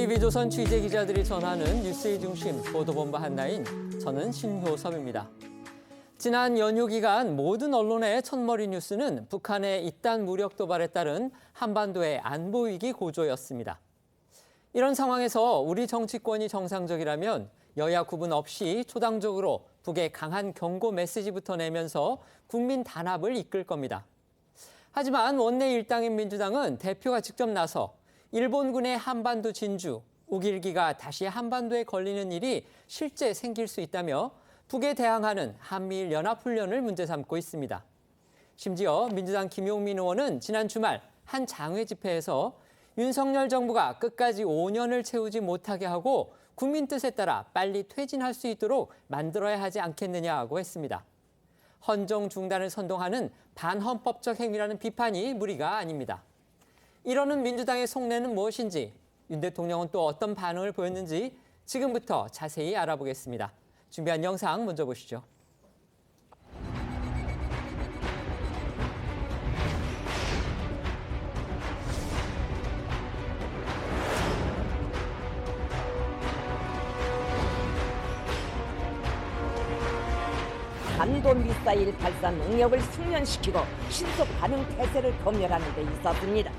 TV조선 취재기자들이 전하는 뉴스의 중심 보도본부 한나인, 저는 신효섭입니다. 지난 연휴 기간 모든 언론의 첫머리 뉴스는 북한의 잇단 무력 도발에 따른 한반도의 안보 위기 고조였습니다. 이런 상황에서 우리 정치권이 정상적이라면 여야 구분 없이 초당적으로 북에 강한 경고 메시지부터 내면서 국민 단합을 이끌 겁니다. 하지만 원내 일당인 민주당은 대표가 직접 나서 일본군의 한반도 진주, 우길기가 다시 한반도에 걸리는 일이 실제 생길 수 있다며 북에 대항하는 한미일 연합훈련을 문제 삼고 있습니다. 심지어 민주당 김용민 의원은 지난 주말 한 장외 집회에서 윤석열 정부가 끝까지 5년을 채우지 못하게 하고 국민 뜻에 따라 빨리 퇴진할 수 있도록 만들어야 하지 않겠느냐고 했습니다. 헌정 중단을 선동하는 반헌법적 행위라는 비판이 무리가 아닙니다. 이러는 민주당의 속내는 무엇인지, 윤 대통령은 또 어떤 반응을 보였는지 지금부터 자세히 알아보겠습니다. 준비한 영상 먼저 보시죠. 탄도미사일 발사 능력을 숙련시키고 신속 반응 태세를 검열하는 데 있었습니다.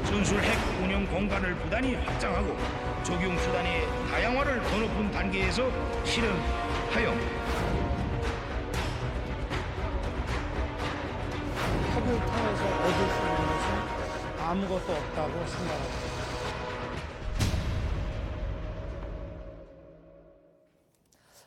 전술 핵 운영 공간을 부단히 확장하고 적용 수단의 다양화를 더 높은 단계에서 실현하여 핵을 통해서 얻을 수 있는 것은 아무것도 없다고 생각합니다.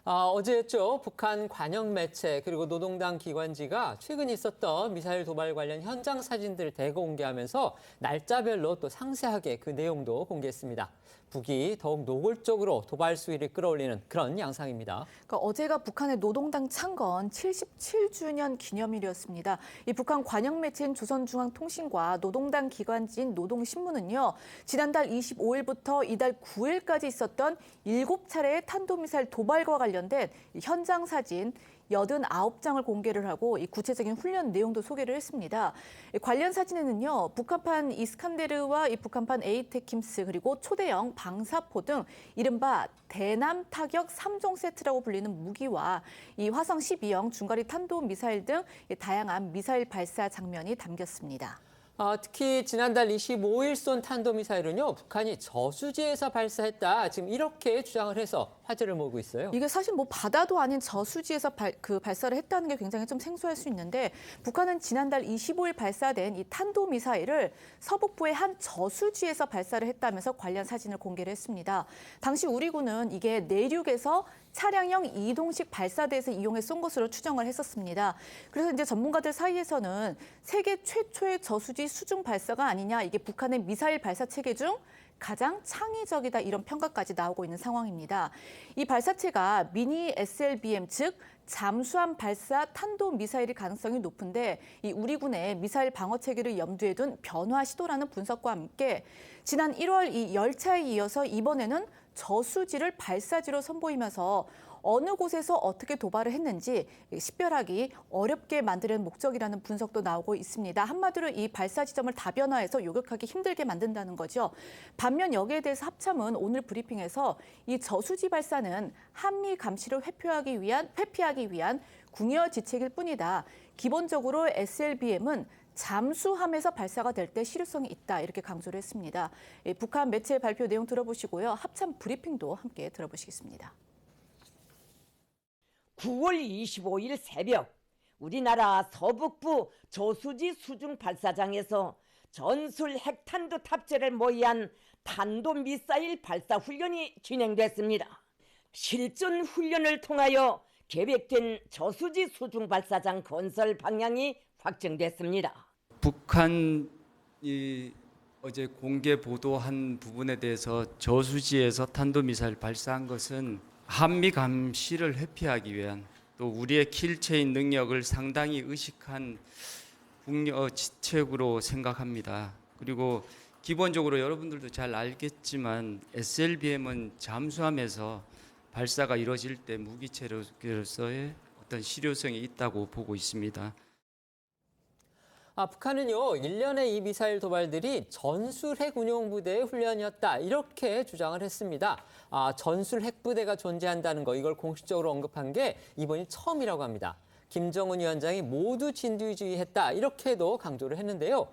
어제였죠. 북한 관영 매체 그리고 노동당 기관지가 최근 있었던 미사일 도발 관련 현장 사진들을 대거 공개하면서 날짜별로 또 상세하게 그 내용도 공개했습니다. 북이 더욱 노골적으로 도발 수위를 끌어올리는 그런 양상입니다. 그러니까 어제가 북한의 노동당 창건 77주년 기념일이었습니다. 이 북한 관영 매체인 조선중앙통신과 노동당 기관지인 노동신문은요, 지난달 25일부터 이달 9일까지 있었던 7차례의 탄도미사일 도발과 관련된 현장 사진 89장을 공개를 하고 이 구체적인 훈련 내용도 소개를 했습니다. 관련 사진에는요, 북한판 이스칸데르와 이 북한판 에이테킴스 그리고 초대형 방사포 등 이른바 대남 타격 3종 세트라고 불리는 무기와 이 화성 12형 중거리 탄도미사일 등 다양한 미사일 발사 장면이 담겼습니다. 특히 지난달 25일 쏜 탄도미사일은요, 북한이 저수지에서 발사했다. 지금 이렇게 주장을 해서 화제를 모으고 있어요. 이게 사실 뭐 바다도 아닌 저수지에서 발사를 했다는 게 굉장히 좀 생소할 수 있는데, 북한은 지난달 25일 발사된 이 탄도미사일을 서북부의 한 저수지에서 발사를 했다면서 관련 사진을 공개를 했습니다. 당시 우리군은 이게 내륙에서 차량형 이동식 발사대에서 이용해 쏜 것으로 추정을 했었습니다. 그래서 이제 전문가들 사이에서는 세계 최초의 저수지 수중 발사가 아니냐, 이게 북한의 미사일 발사 체계 중 가장 창의적이다, 이런 평가까지 나오고 있는 상황입니다. 이 발사체가 미니 SLBM, 즉 잠수함 발사 탄도미사일일 가능성이 높은데, 이 우리군의 미사일 방어 체계를 염두에 둔 변화 시도라는 분석과 함께 지난 1월 이 열차에 이어서 이번에는 저수지를 발사지로 선보이면서 어느 곳에서 어떻게 도발을 했는지 식별하기 어렵게 만드는 목적이라는 분석도 나오고 있습니다. 한마디로 이 발사 지점을 다변화해서 요격하기 힘들게 만든다는 거죠. 반면 여기에 대해서 합참은 오늘 브리핑에서 이 저수지 발사는 한미 감시를 회피하기 위한 궁여 지책일 뿐이다. 기본적으로 SLBM은 잠수함에서 발사가 될 때 실효성이 있다, 이렇게 강조를 했습니다. 북한 매체 발표 내용 들어보시고요. 합참 브리핑도 함께 들어보시겠습니다. 9월 25일 새벽 우리나라 서북부 저수지 수중 발사장에서 전술 핵탄두 탑재를 모의한 탄도미사일 발사 훈련이 진행됐습니다. 실전 훈련을 통하여 계획된 저수지 수중 발사장 건설 방향이 확정됐습니다. 북한이 어제 공개 보도한 부분에 대해서 저수지에서 탄도미사일 발사한 것은 한미 감시를 회피하기 위한, 또 우리의 킬체인 능력을 상당히 의식한 국려 지책으로 생각합니다. 그리고 기본적으로 여러분들도 잘 알겠지만 SLBM은 잠수함에서 발사가 이루어질 때 무기체로서의 어떤 실효성이 있다고 보고 있습니다. 북한은요, 1년의 이 미사일 도발들이 전술 핵 운용 부대의 훈련이었다 이렇게 주장을 했습니다. 전술 핵 부대가 존재한다는 거 이걸 공식적으로 언급한 게 이번이 처음이라고 합니다. 김정은 위원장이 모두 진두지휘했다 이렇게도 강조를 했는데요.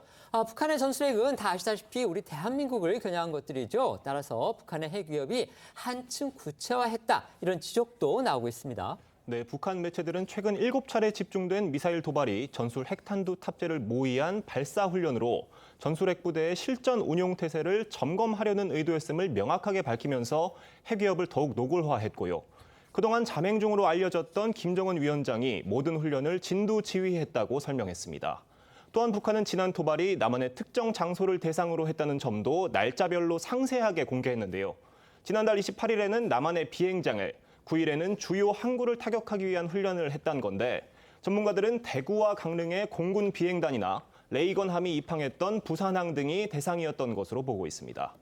북한의 전술핵은 다 아시다시피 우리 대한민국을 겨냥한 것들이죠. 따라서 북한의 핵 위협이 한층 구체화했다 이런 지적도 나오고 있습니다. 네, 북한 매체들은 최근 7차례 집중된 미사일 도발이 전술 핵탄두 탑재를 모의한 발사 훈련으로 전술 핵 부대의 실전 운용 태세를 점검하려는 의도였음을 명확하게 밝히면서 핵 위협을 더욱 노골화했고요. 그동안 자맹종으로 알려졌던 김정은 위원장이 모든 훈련을 진두지휘했다고 설명했습니다. 또한 북한은 지난 도발이 남한의 특정 장소를 대상으로 했다는 점도 날짜별로 상세하게 공개했는데요. 지난달 28일에는 남한의 비행장을, 9일에는 주요 항구를 타격하기 위한 훈련을 했다는 건데 전문가들은 대구와 강릉의 공군 비행단이나 레이건함이 입항했던 부산항 등이 대상이었던 것으로 보고 있습니다.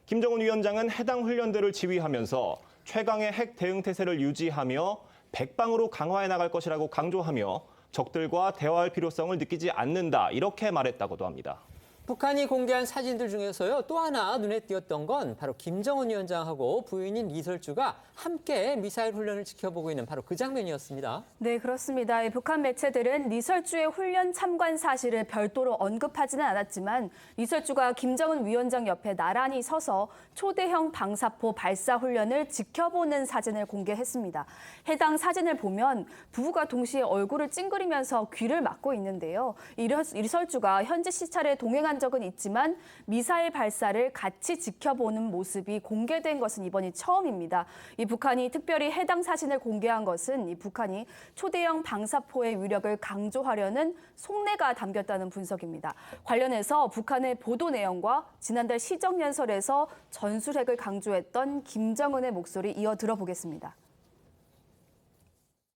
김정은 위원장은 해당 훈련들을 지휘하면서 최강의 핵 대응 태세를 유지하며 백방으로 강화해 나갈 것이라고 강조하며 적들과 대화할 필요성을 느끼지 않는다 이렇게 말했다고도 합니다. 북한이 공개한 사진들 중에서요, 또 하나 눈에 띄었던 건 바로 김정은 위원장하고 부인인 리설주가 함께 미사일 훈련을 지켜보고 있는 바로 그 장면이었습니다. 네, 그렇습니다. 북한 매체들은 리설주의 훈련 참관 사실을 별도로 언급하지는 않았지만 리설주가 김정은 위원장 옆에 나란히 서서 초대형 방사포 발사 훈련을 지켜보는 사진을 공개했습니다. 해당 사진을 보면 부부가 동시에 얼굴을 찡그리면서 귀를 막고 있는데요. 리설주가 현지 시찰에 동행한 적은 있지만 미사일 발사를 같이 지켜보는 모습이 공개된 것은 이번이 처음입니다. 이 북한이 특별히 해당 사진을 공개한 것은 이 북한이 초대형 방사포의 위력을 강조하려는 속내가 담겼다는 분석입니다. 관련해서 북한의 보도 내용과 지난달 시정연설에서 전술핵을 강조했던 김정은의 목소리 이어 들어보겠습니다.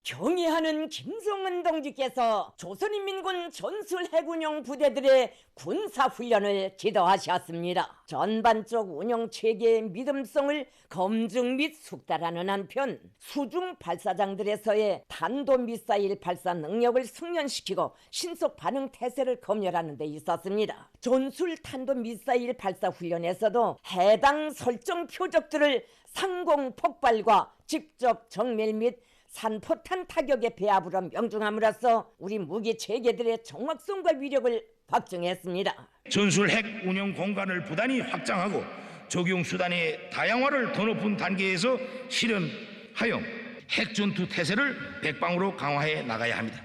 경의하는 김정은 동지께서 조선인민군 전술 핵운용 부대들의 군사훈련을 지도하셨습니다. 전반적 운용 체계의 믿음성을 검증 및 숙달하는 한편 수중 발사장들에서의 탄도미사일 발사 능력을 숙련시키고 신속 반응 태세를 검열하는 데 있었습니다. 전술 탄도미사일 발사 훈련에서도 해당 설정 표적들을 상공 폭발과 직접 정밀 및 산포탄 타격의 배합으로 명중함으로써 우리 무기 체계들의 정확성과 위력을 확증했습니다. 전술 핵 운용 공간을 부단히 확장하고 적용 수단의 다양화를 더 높은 단계에서 실현하여 핵 전투 태세를 백방으로 강화해 나가야 합니다.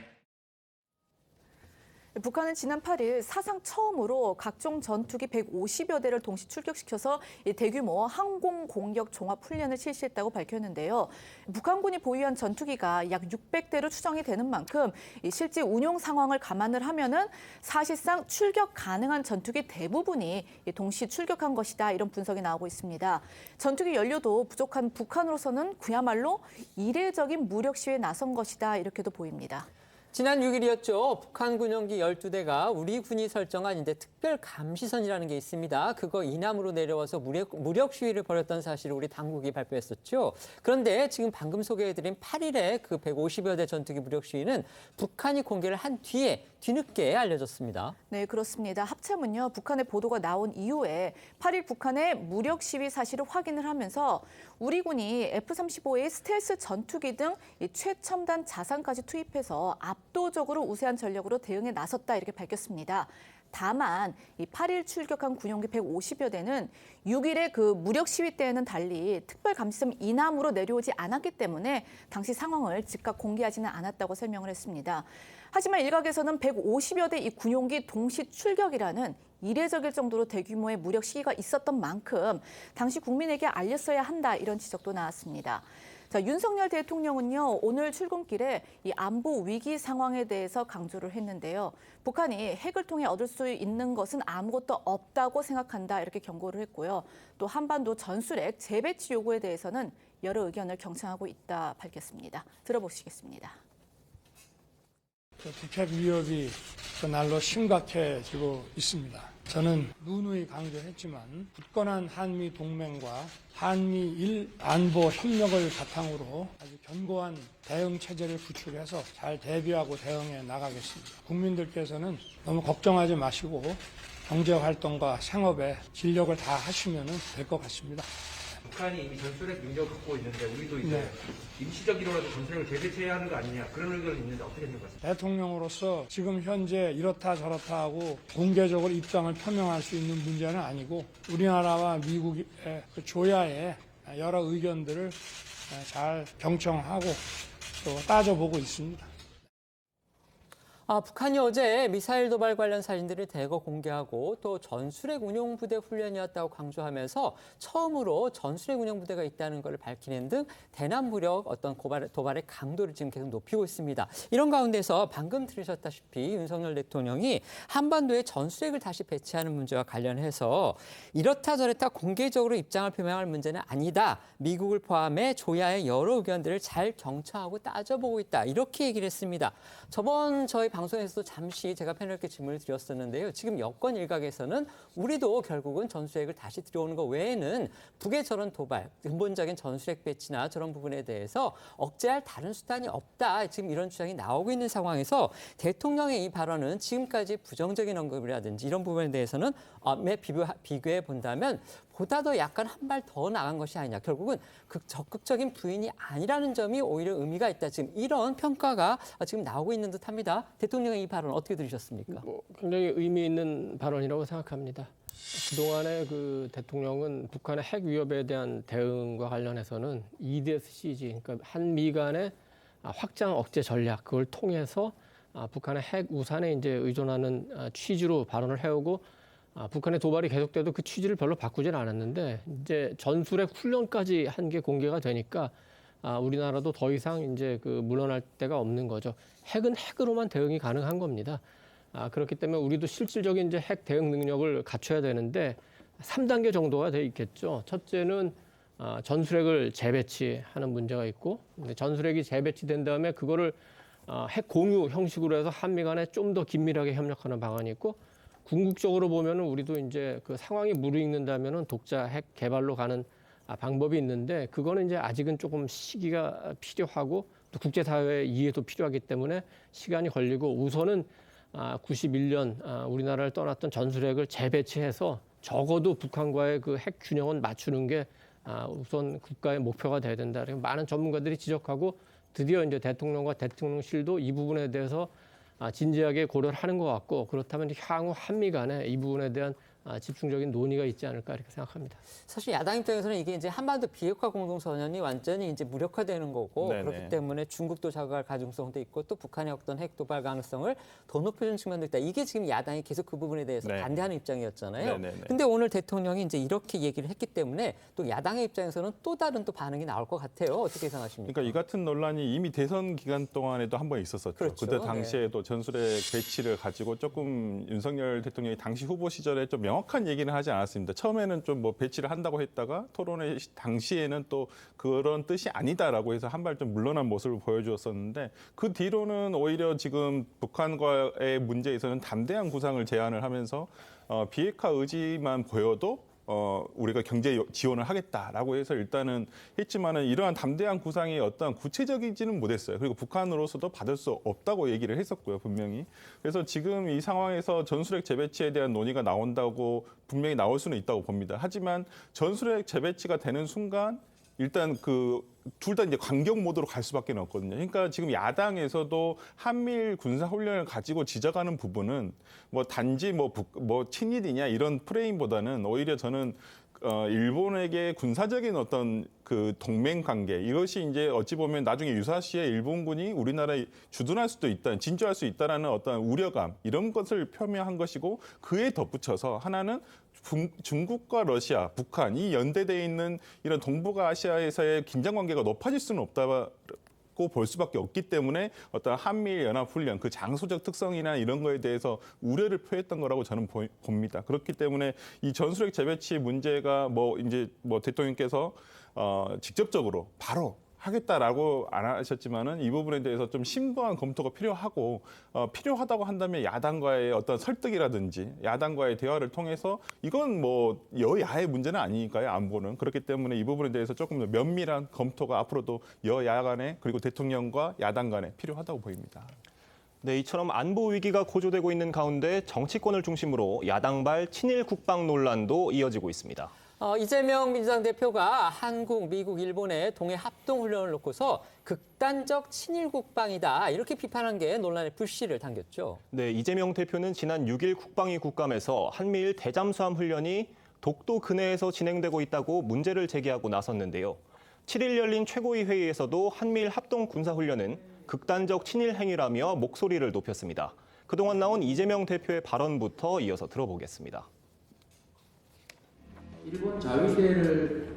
북한은 지난 8일 사상 처음으로 각종 전투기 150여 대를 동시 출격시켜서 대규모 항공 공격 종합 훈련을 실시했다고 밝혔는데요. 북한군이 보유한 전투기가 약 600대로 추정이 되는 만큼 실제 운용 상황을 감안을 하면은 사실상 출격 가능한 전투기 대부분이 동시 출격한 것이다 이런 분석이 나오고 있습니다. 전투기 연료도 부족한 북한으로서는 그야말로 이례적인 무력 시위에 나선 것이다 이렇게도 보입니다. 지난 6일이었죠. 북한 군용기 12대가 우리 군이 설정한 특별 감시선이라는 게 있습니다. 그거 이남으로 내려와서 무력 시위를 벌였던 사실을 우리 당국이 발표했었죠. 그런데 지금 방금 소개해드린 8일의 그 150여 대 전투기 무력 시위는 북한이 공개를 한 뒤늦게 알려졌습니다. 네, 그렇습니다. 합참은요, 북한의 보도가 나온 이후에 8일 북한의 무력 시위 사실을 확인을 하면서 우리 군이 F-35의 스텔스 전투기 등 최첨단 자산까지 투입해서 압도적으로 우세한 전력으로 대응에 나섰다 이렇게 밝혔습니다. 다만 이 8일 출격한 군용기 150여 대는 6일의 그 무력 시위 때에는 달리 특별 감시선 이남으로 내려오지 않았기 때문에 당시 상황을 즉각 공개하지는 않았다고 설명을 했습니다. 하지만 일각에서는 150여 대 이 군용기 동시 출격이라는 이례적일 정도로 대규모의 무력 시위가 있었던 만큼 당시 국민에게 알렸어야 한다 이런 지적도 나왔습니다. 자, 윤석열 대통령은요, 오늘 출근길에 이 안보 위기 상황에 대해서 강조를 했는데요. 북한이 핵을 통해 얻을 수 있는 것은 아무것도 없다고 생각한다 이렇게 경고를 했고요. 또 한반도 전술핵 재배치 요구에 대해서는 여러 의견을 경청하고 있다 밝혔습니다. 들어보시겠습니다. 북핵 위협이 날로 심각해지고 있습니다. 저는 누누이 강조했지만 굳건한 한미 동맹과 한미일 안보 협력을 바탕으로 아주 견고한 대응 체제를 구축해서 잘 대비하고 대응해 나가겠습니다. 국민들께서는 너무 걱정하지 마시고 경제활동과 생업에 진력을 다 하시면 될 것 같습니다. 북한이 이미 전술핵 능력을 갖고 있는데 우리도 이제 네. 임시적이로라도 전술핵을 재배치해야 하는 거 아니냐 그런 의견이 있는데 어떻게 생각하세요? 대통령으로서 지금 현재 이렇다 저렇다 하고 공개적으로 입장을 표명할 수 있는 문제는 아니고 우리나라와 미국의 그 조야의 여러 의견들을 잘 경청하고 또 따져보고 있습니다. 북한이 어제 미사일 도발 관련 사진들을 대거 공개하고 또 전술핵 운용 부대 훈련이었다고 강조하면서 처음으로 전술핵 운용 부대가 있다는 걸 밝히는 등 대남 무력 어떤 도발의 강도를 지금 계속 높이고 있습니다. 이런 가운데서 방금 들으셨다시피 윤석열 대통령이 한반도에 전술핵을 다시 배치하는 문제와 관련해서 이렇다 저렇다 공개적으로 입장을 표명할 문제는 아니다. 미국을 포함해 조야의 여러 의견들을 잘 경청하고 따져보고 있다. 이렇게 얘기를 했습니다. 저번 저희 방송에서도 잠시 제가 패널께 질문을 드렸었는데요. 지금 여권 일각에서는 우리도 결국은 전술핵을 다시 들여오는 것 외에는 북의 저런 도발, 근본적인 전술핵 배치나 저런 부분에 대해서 억제할 다른 수단이 없다. 지금 이런 주장이 나오고 있는 상황에서 대통령의 이 발언은 지금까지 부정적인 언급이라든지 이런 부분에 대해서는 비교해 본다면 보다 더 약간 한 발 더 나간 것이 아니냐. 결국은 적극적인 부인이 아니라는 점이 오히려 의미가 있다. 지금 이런 평가가 지금 나오고 있는 듯합니다. 대통령의 이 발언 어떻게 들으셨습니까? 굉장히 의미 있는 발언이라고 생각합니다. 그동안에 그 대통령은 북한의 핵 위협에 대한 대응과 관련해서는 EDSCG, 그러니까 한미 간의 확장 억제 전략, 그걸 통해서 북한의 핵 우산에 이제 의존하는 취지로 발언을 해오고 북한의 도발이 계속돼도 그 취지를 별로 바꾸진 않았는데 이제 전술핵 훈련까지 한 게 공개가 되니까 우리나라도 더 이상 이제 그 물러날 데가 없는 거죠. 핵은 핵으로만 대응이 가능한 겁니다. 그렇기 때문에 우리도 실질적인 이제 핵 대응 능력을 갖춰야 되는데 3단계 정도가 돼 있겠죠. 첫째는 전술핵을 재배치하는 문제가 있고, 전술핵이 재배치된 다음에 그거를 핵 공유 형식으로 해서 한미 간에 좀 더 긴밀하게 협력하는 방안이 있고, 궁극적으로 보면은 우리도 이제 그 상황이 무르익는다면은 독자 핵 개발로 가는 방법이 있는데, 그거는 이제 아직은 조금 시기가 필요하고 또 국제사회의 이해도 필요하기 때문에 시간이 걸리고, 우선은 91년 우리나라를 떠났던 전술핵을 재배치해서 적어도 북한과의 그 핵 균형은 맞추는 게 우선 국가의 목표가 돼야 된다. 많은 전문가들이 지적하고 드디어 이제 대통령과 대통령실도 이 부분에 대해서 진지하게 고려를 하는 것 같고, 그렇다면 향후 한미 간에 이 부분에 대한 집중적인 논의가 있지 않을까 이렇게 생각합니다. 사실 야당 입장에서는 이게 이제 한반도 비핵화 공동선언이 완전히 이제 무력화되는 거고, 네네. 그렇기 때문에 중국도 자극할 가중성도 있고 또 북한의 어떤 핵 도발 가능성을 더 높여준 측면도 있다. 이게 지금 야당이 계속 그 부분에 대해서 네. 반대하는 입장이었잖아요. 네네네. 근데 오늘 대통령이 이제 이렇게 얘기를 했기 때문에 또 야당의 입장에서는 또 다른 또 반응이 나올 것 같아요. 어떻게 생각하십니까? 그러니까 이 같은 논란이 이미 대선 기간 동안에도 한 번 있었었죠. 그렇죠. 그때 당시에도 전술핵 배치를 가지고 조금 윤석열 대통령이 당시 후보 시절에 좀 명확한 얘기는 하지 않았습니다. 처음에는 좀 뭐 배치를 한다고 했다가 토론회 당시에는 또 그런 뜻이 아니다라고 해서 한 발 좀 물러난 모습을 보여주었었는데, 그 뒤로는 오히려 지금 북한과의 문제에서는 담대한 구상을 제안을 하면서 비핵화 의지만 보여도 우리가 경제 지원을 하겠다라고 해서 일단은 했지만은 이러한 담대한 구상이 어떤 구체적이지는 못했어요. 그리고 북한으로서도 받을 수 없다고 얘기를 했었고요, 분명히. 그래서 지금 이 상황에서 전술핵 재배치에 대한 논의가 나온다고 분명히 나올 수는 있다고 봅니다. 하지만 전술핵 재배치가 되는 순간 일단 둘 다 이제 강경 모드로 갈 수밖에 없거든요. 그러니까 지금 야당에서도 한미일 군사 훈련을 가지고 지적하는 부분은 뭐 단지 뭐 친일이냐 이런 프레임보다는 오히려 저는 일본에게 군사적인 어떤 그 동맹 관계, 이것이 이제 어찌 보면 나중에 유사시에 일본군이 우리나라에 주둔할 수도 있다, 진주할 수 있다라는 어떤 우려감, 이런 것을 표명한 것이고, 그에 덧붙여서 하나는 중국과 러시아, 북한 이 연대돼 있는 이런 동북아시아에서의 긴장 관계가 높아질 수는 없다고 볼 수밖에 없기 때문에 어떤 한미일 연합 훈련 그 장소적 특성이나 이런 거에 대해서 우려를 표했던 거라고 저는 봅니다. 그렇기 때문에 이 전술핵 재배치 문제가 이제 대통령께서 직접적으로 바로 하겠다라고 안 하셨지만은 이 부분에 대해서 좀 심도한 검토가 필요하고 필요하다고 한다면 야당과의 어떤 설득이라든지 야당과의 대화를 통해서 이건 뭐 여야의 문제는 아니니까요. 안보는 그렇기 때문에 이 부분에 대해서 조금 더 면밀한 검토가 앞으로도 여야 간에 그리고 대통령과 야당 간에 필요하다고 보입니다. 네, 이처럼 안보 위기가 고조되고 있는 가운데 정치권을 중심으로 야당발 친일 국방 논란도 이어지고 있습니다. 이재명 민주당 대표가 한국, 미국, 일본의 동해 합동 훈련을 놓고서 극단적 친일 국방이다 이렇게 비판한 게 논란의 불씨를 당겼죠. 네, 이재명 대표는 지난 6일 국방위 국감에서 한미일 대잠수함 훈련이 독도 근해에서 진행되고 있다고 문제를 제기하고 나섰는데요. 7일 열린 최고위 회의에서도 한미일 합동 군사 훈련은 극단적 친일 행위라며 목소리를 높였습니다. 그동안 나온 이재명 대표의 발언부터 이어서 들어보겠습니다. 일본 자위대를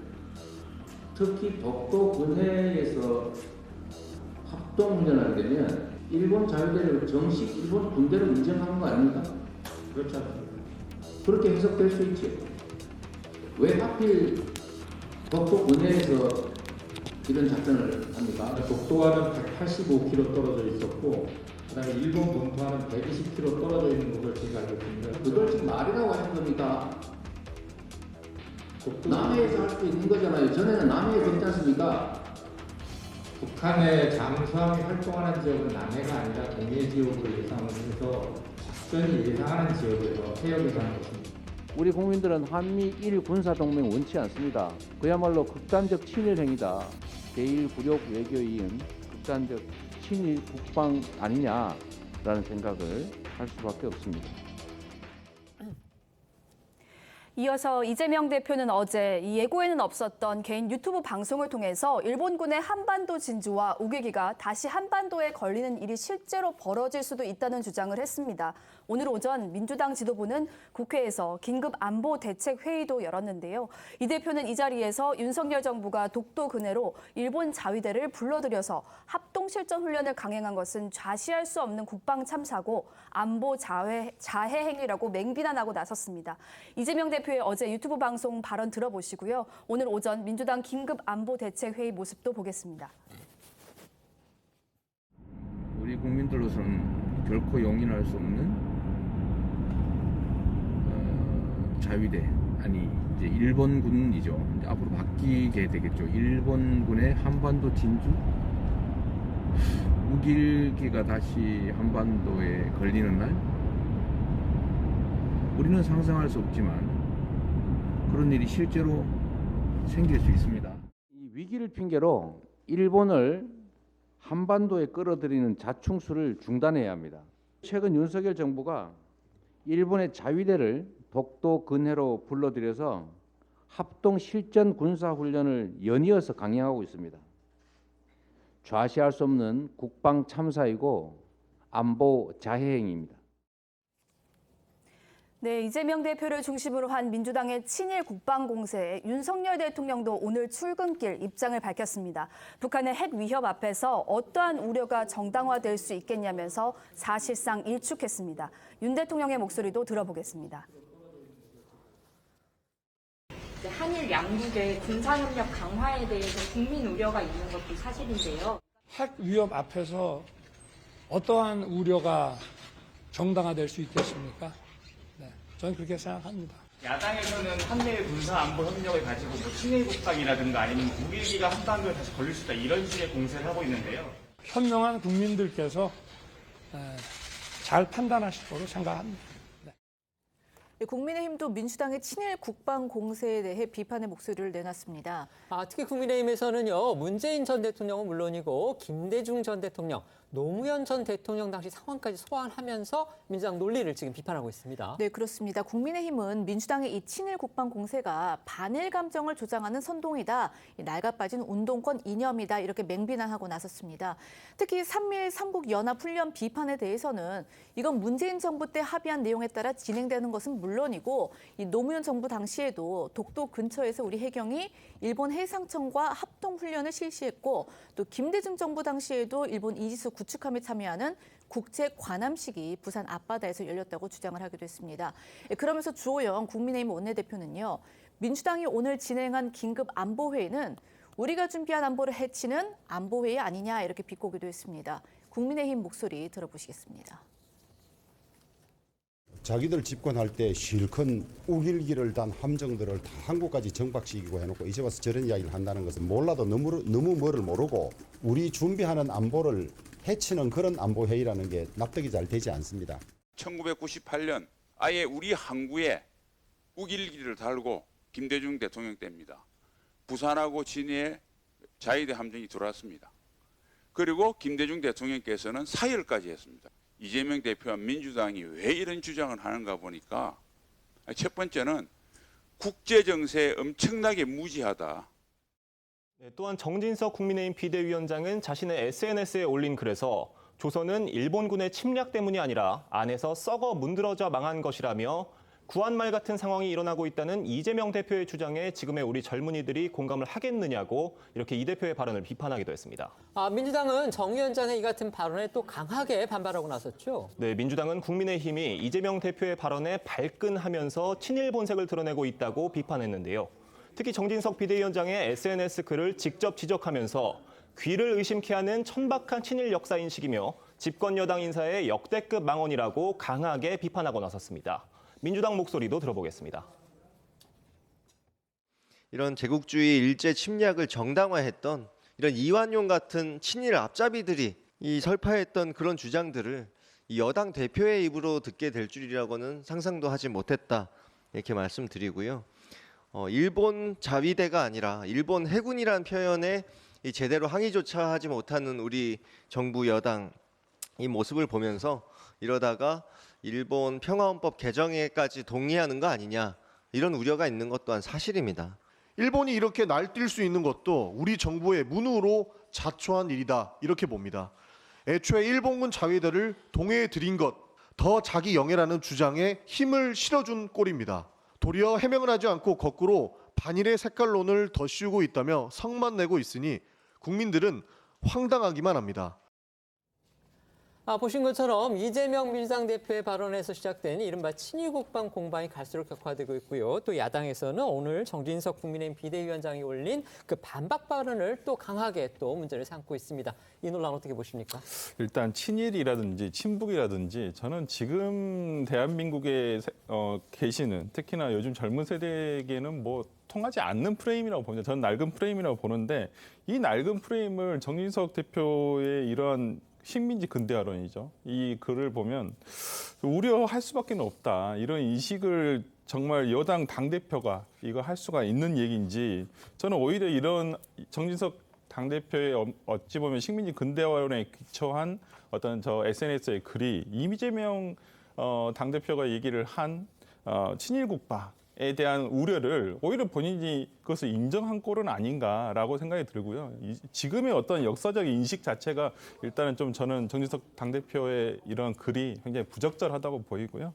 특히 독도 근해에서 합동훈련하게 되면 일본 자위대를 정식 일본 군대로 인정하는 거 아닙니까? 그렇지 않습니까? 그렇게 해석될 수 있죠. 왜 하필 독도 근해에서 이런 작전을 합니까? 독도와는 185km 떨어져 있었고 그다음에 일본 본토와는 120km 떨어져 있는 것을 제가 알고 있습니다. 그걸 지금 말이라고 하는 겁니까? 남해에서 할 수 있는 거잖아요. 전에는 남해에서 했지 않습니까? 북한의 잠수함이 활동하는 지역은 남해가 아니라 동해 지역으로 예상을 해서 작전이 예상하는 지역에서 해역에서 하는 것입니다. 우리 국민들은 한미일 군사동맹 원치 않습니다. 그야말로 극단적 친일 행위다. 제1굴욕 외교이은 극단적 친일 국방 아니냐라는 생각을 할 수밖에 없습니다. 이어서 이재명 대표는 어제 이 예고에는 없었던 개인 유튜브 방송을 통해서 일본군의 한반도 진주와 우기기가 다시 한반도에 걸리는 일이 실제로 벌어질 수도 있다는 주장을 했습니다. 오늘 오전 민주당 지도부는 국회에서 긴급 안보 대책 회의도 열었는데요. 이 대표는 이 자리에서 윤석열 정부가 독도 근해로 일본 자위대를 불러들여서 합동 실전 훈련을 강행한 것은 좌시할 수 없는 국방 참사고 안보 자해 행위라고 맹비난하고 나섰습니다. 이재명 대표의 어제 유튜브 방송 발언 들어보시고요. 오늘 오전 민주당 긴급 안보 대책 회의 모습도 보겠습니다. 우리 국민들로서는 결코 용인할 수 없는 자위대 아니 이제 일본군이죠. 이제 앞으로 바뀌게 되겠죠. 일본군의 한반도 진주 우길기가 다시 한반도에 걸리는 날 우리는 상상할 수 없지만 그런 일이 실제로 생길 수 있습니다. 이 위기를 핑계로 일본을 한반도에 끌어들이는 자충수를 중단해야 합니다. 최근 윤석열 정부가 일본의 자위대를 독도 근해로 불러들여서 합동 실전 군사 훈련을 연이어서 강행하고 있습니다. 좌시할 수 없는 국방 참사이고 안보 자해 행위입니다. 네, 이재명 대표를 중심으로 한 민주당의 친일 국방 공세에 윤석열 대통령도 오늘 출근길 입장을 밝혔습니다. 북한의 핵 위협 앞에서 어떠한 우려가 정당화될 수 있겠냐면서 사실상 일축했습니다. 윤 대통령의 목소리도 들어보겠습니다. 한일 양국의 군사협력 강화에 대해서 국민 우려가 있는 것도 사실인데요. 핵 위협 앞에서 어떠한 우려가 정당화될 수 있겠습니까? 네, 저는 그렇게 생각합니다. 야당에서는 한미일 군사 안보 협력을 가지고 친일 국방이라든가 아니면 우길기가 한반도에 다시 걸릴 수 있다 이런 식의 공세를 하고 있는데요. 현명한 국민들께서 잘 판단하실 거로 생각합니다. 국민의힘도 민주당의 친일 국방 공세에 대해 비판의 목소리를 내놨습니다. 특히 국민의힘에서는요, 문재인 전 대통령은 물론이고 김대중 전 대통령, 노무현 전 대통령 당시 상황까지 소환하면서 민주당 논리를 지금 비판하고 있습니다. 네, 그렇습니다. 국민의힘은 민주당의 이 친일 국방 공세가 반일 감정을 조장하는 선동이다, 낡아빠진 운동권 이념이다 이렇게 맹비난하고 나섰습니다. 특히 3.1 삼국연합훈련 비판에 대해서는 이건 문재인 정부 때 합의한 내용에 따라 진행되는 것은 물론이고 이 노무현 정부 당시에도 독도 근처에서 우리 해경이 일본 해상청과 합동훈련을 실시했고 또 김대중 정부 당시에도 일본 이지스 구축함에 참여하는 국제 관함식이 부산 앞바다에서 열렸다고 주장을 하기도 했습니다. 그러면서 주호영 국민의힘 원내대표는요, 민주당이 오늘 진행한 긴급 안보회의는 우리가 준비한 안보를 해치는 안보회의 아니냐 이렇게 비꼬기도 했습니다. 국민의힘 목소리 들어보시겠습니다. 자기들 집권할 때 실컷 우길기를 단 함정들을 다 한국까지 정박시키고 해놓고 이제 와서 저런 이야기를 한다는 것은 몰라도 너무 뭐를 모르고 우리 준비하는 안보를 해치는 그런 안보회의라는 게 납득이 잘 되지 않습니다. 1998년 아예 우리 항구에 우길기를 달고 김대중 대통령 때입니다. 부산하고 진해에 자위대 함정이 들어왔습니다. 그리고 김대중 대통령께서는 사열까지 했습니다. 이재명 대표와 민주당이 왜 이런 주장을 하는가 보니까 첫 번째는 국제정세에 엄청나게 무지하다. 또한 정진석 국민의힘 비대위원장은 자신의 SNS에 올린 글에서 조선은 일본군의 침략 때문이 아니라 안에서 썩어 문드러져 망한 것이라며 구한말 같은 상황이 일어나고 있다는 이재명 대표의 주장에 지금의 우리 젊은이들이 공감을 하겠느냐고 이렇게 이 대표의 발언을 비판하기도 했습니다. 민주당은 정 위원장의 이 같은 발언에 또 강하게 반발하고 나섰죠. 네, 민주당은 국민의힘이 이재명 대표의 발언에 발끈하면서 친일 본색을 드러내고 있다고 비판했는데요. 특히 정진석 비대위원장의 SNS 글을 직접 지적하면서 귀를 의심케 하는 천박한 친일 역사 인식이며 집권 여당 인사의 역대급 망언이라고 강하게 비판하고 나섰습니다. 민주당 목소리도 들어보겠습니다. 이런 제국주의 일제 침략을 정당화했던 이런 이완용 같은 친일 앞잡이들이 이 설파했던 그런 주장들을 이 여당 대표의 입으로 듣게 될 줄이라고는 상상도 하지 못했다 이렇게 말씀드리고요. 일본 자위대가 아니라 일본 해군이란 표현에 제대로 항의조차 하지 못하는 우리 정부 여당 이 모습을 보면서 이러다가 일본 평화헌법 개정에까지 동의하는 거 아니냐 이런 우려가 있는 것 또한 사실입니다. 일본이 이렇게 날뛸 수 있는 것도 우리 정부의 문우로 자초한 일이다 이렇게 봅니다. 애초에 일본군 자위대를 동해에 들인 것, 더 자기 영예라는 주장에 힘을 실어준 꼴입니다. 도리어 해명을 하지 않고 거꾸로 반일의 색깔론을 더 씌우고 있다며 성만 내고 있으니 국민들은 황당하기만 합니다. 보신 것처럼 이재명 민주당 대표의 발언에서 시작된 이른바 친일 국방 공방이 갈수록 격화되고 있고요. 또 야당에서는 오늘 정진석 국민의힘 비대위원장이 올린 그 반박 발언을 또 강하게 또 문제를 삼고 있습니다. 이 논란 어떻게 보십니까? 일단 친일이라든지 친북이라든지 저는 지금 대한민국에 계시는 특히나 요즘 젊은 세대에게는 뭐 통하지 않는 프레임이라고 봅니다. 저는 낡은 프레임이라고 보는데 이 낡은 프레임을 정진석 대표의 이런 식민지 근대화론이죠. 이 글을 보면 우려할 수밖에 없다. 이런 인식을 정말 여당 당대표가 이거 할 수가 있는 얘기인지 저는 오히려 이런 정진석 당대표의 어찌 보면 식민지 근대화론에 기초한 어떤 저 SNS의 글이 이재명 당대표가 얘기를 한 친일 국방에 대한 우려를 오히려 본인이 그것을 인정한 꼴은 아닌가라고 생각이 들고요. 지금의 어떤 역사적 인식 자체가 일단은 좀 저는 정진석 당대표의 이런 글이 굉장히 부적절하다고 보이고요.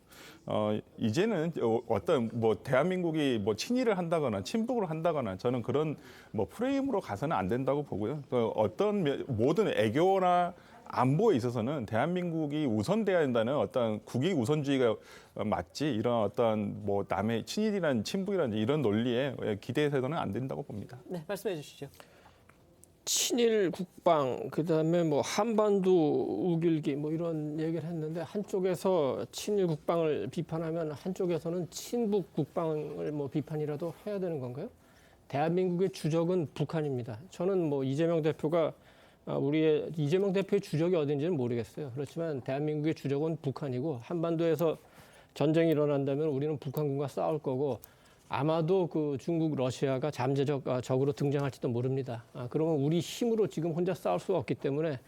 이제는 어떤 뭐 대한민국이 뭐 친일을 한다거나 친북을 한다거나 저는 그런 뭐 프레임으로 가서는 안 된다고 보고요. 어떤 모든 애교나 안보에 있어서는 대한민국이 우선돼야 된다는 어떤 국익 우선주의가 맞지 이런 어떤 뭐 남의 친일이란 친북이라든지 이런 논리에 기대해서는 안 된다고 봅니다. 네, 말씀해 주시죠. 친일 국방, 그다음에 뭐 한반도 우길기 뭐 이런 얘기를 했는데 한쪽에서 친일 국방을 비판하면 한쪽에서는 친북 국방을 뭐 비판이라도 해야 되는 건가요? 대한민국의 주적은 북한입니다. 저는 뭐 이재명 대표가 우리의 이재명 대표의 주적이 어딘지는 모르겠어요. 그렇지만 대한민국의 주적은 북한이고 한반도에서 전쟁이 일어난다면 우리는 북한군과 싸울 거고 아마도 그 중국, 러시아가 잠재적 적으로 등장할지도 모릅니다. 그러면 우리 힘으로 지금 혼자 싸울 수 없기 때문에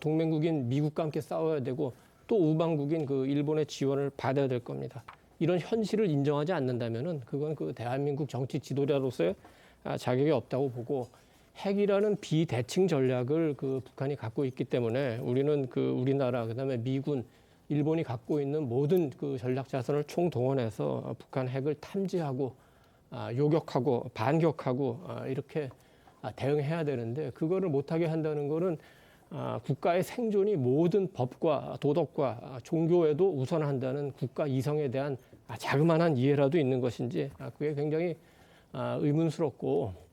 동맹국인 미국과 함께 싸워야 되고 또 우방국인 그 일본의 지원을 받아야 될 겁니다. 이런 현실을 인정하지 않는다면은 그건 그 대한민국 정치 지도자로서의 자격이 없다고 보고 핵이라는 비대칭 전략을 그 북한이 갖고 있기 때문에 우리는 그 우리나라 그다음에 미군, 일본이 갖고 있는 모든 그 전략 자산을 총동원해서 북한 핵을 탐지하고 요격하고 반격하고 이렇게 대응해야 되는데 그거를 못하게 한다는 거는 국가의 생존이 모든 법과 도덕과 종교에도 우선한다는 국가 이성에 대한 자그마한 이해라도 있는 것인지 그게 굉장히 의문스럽고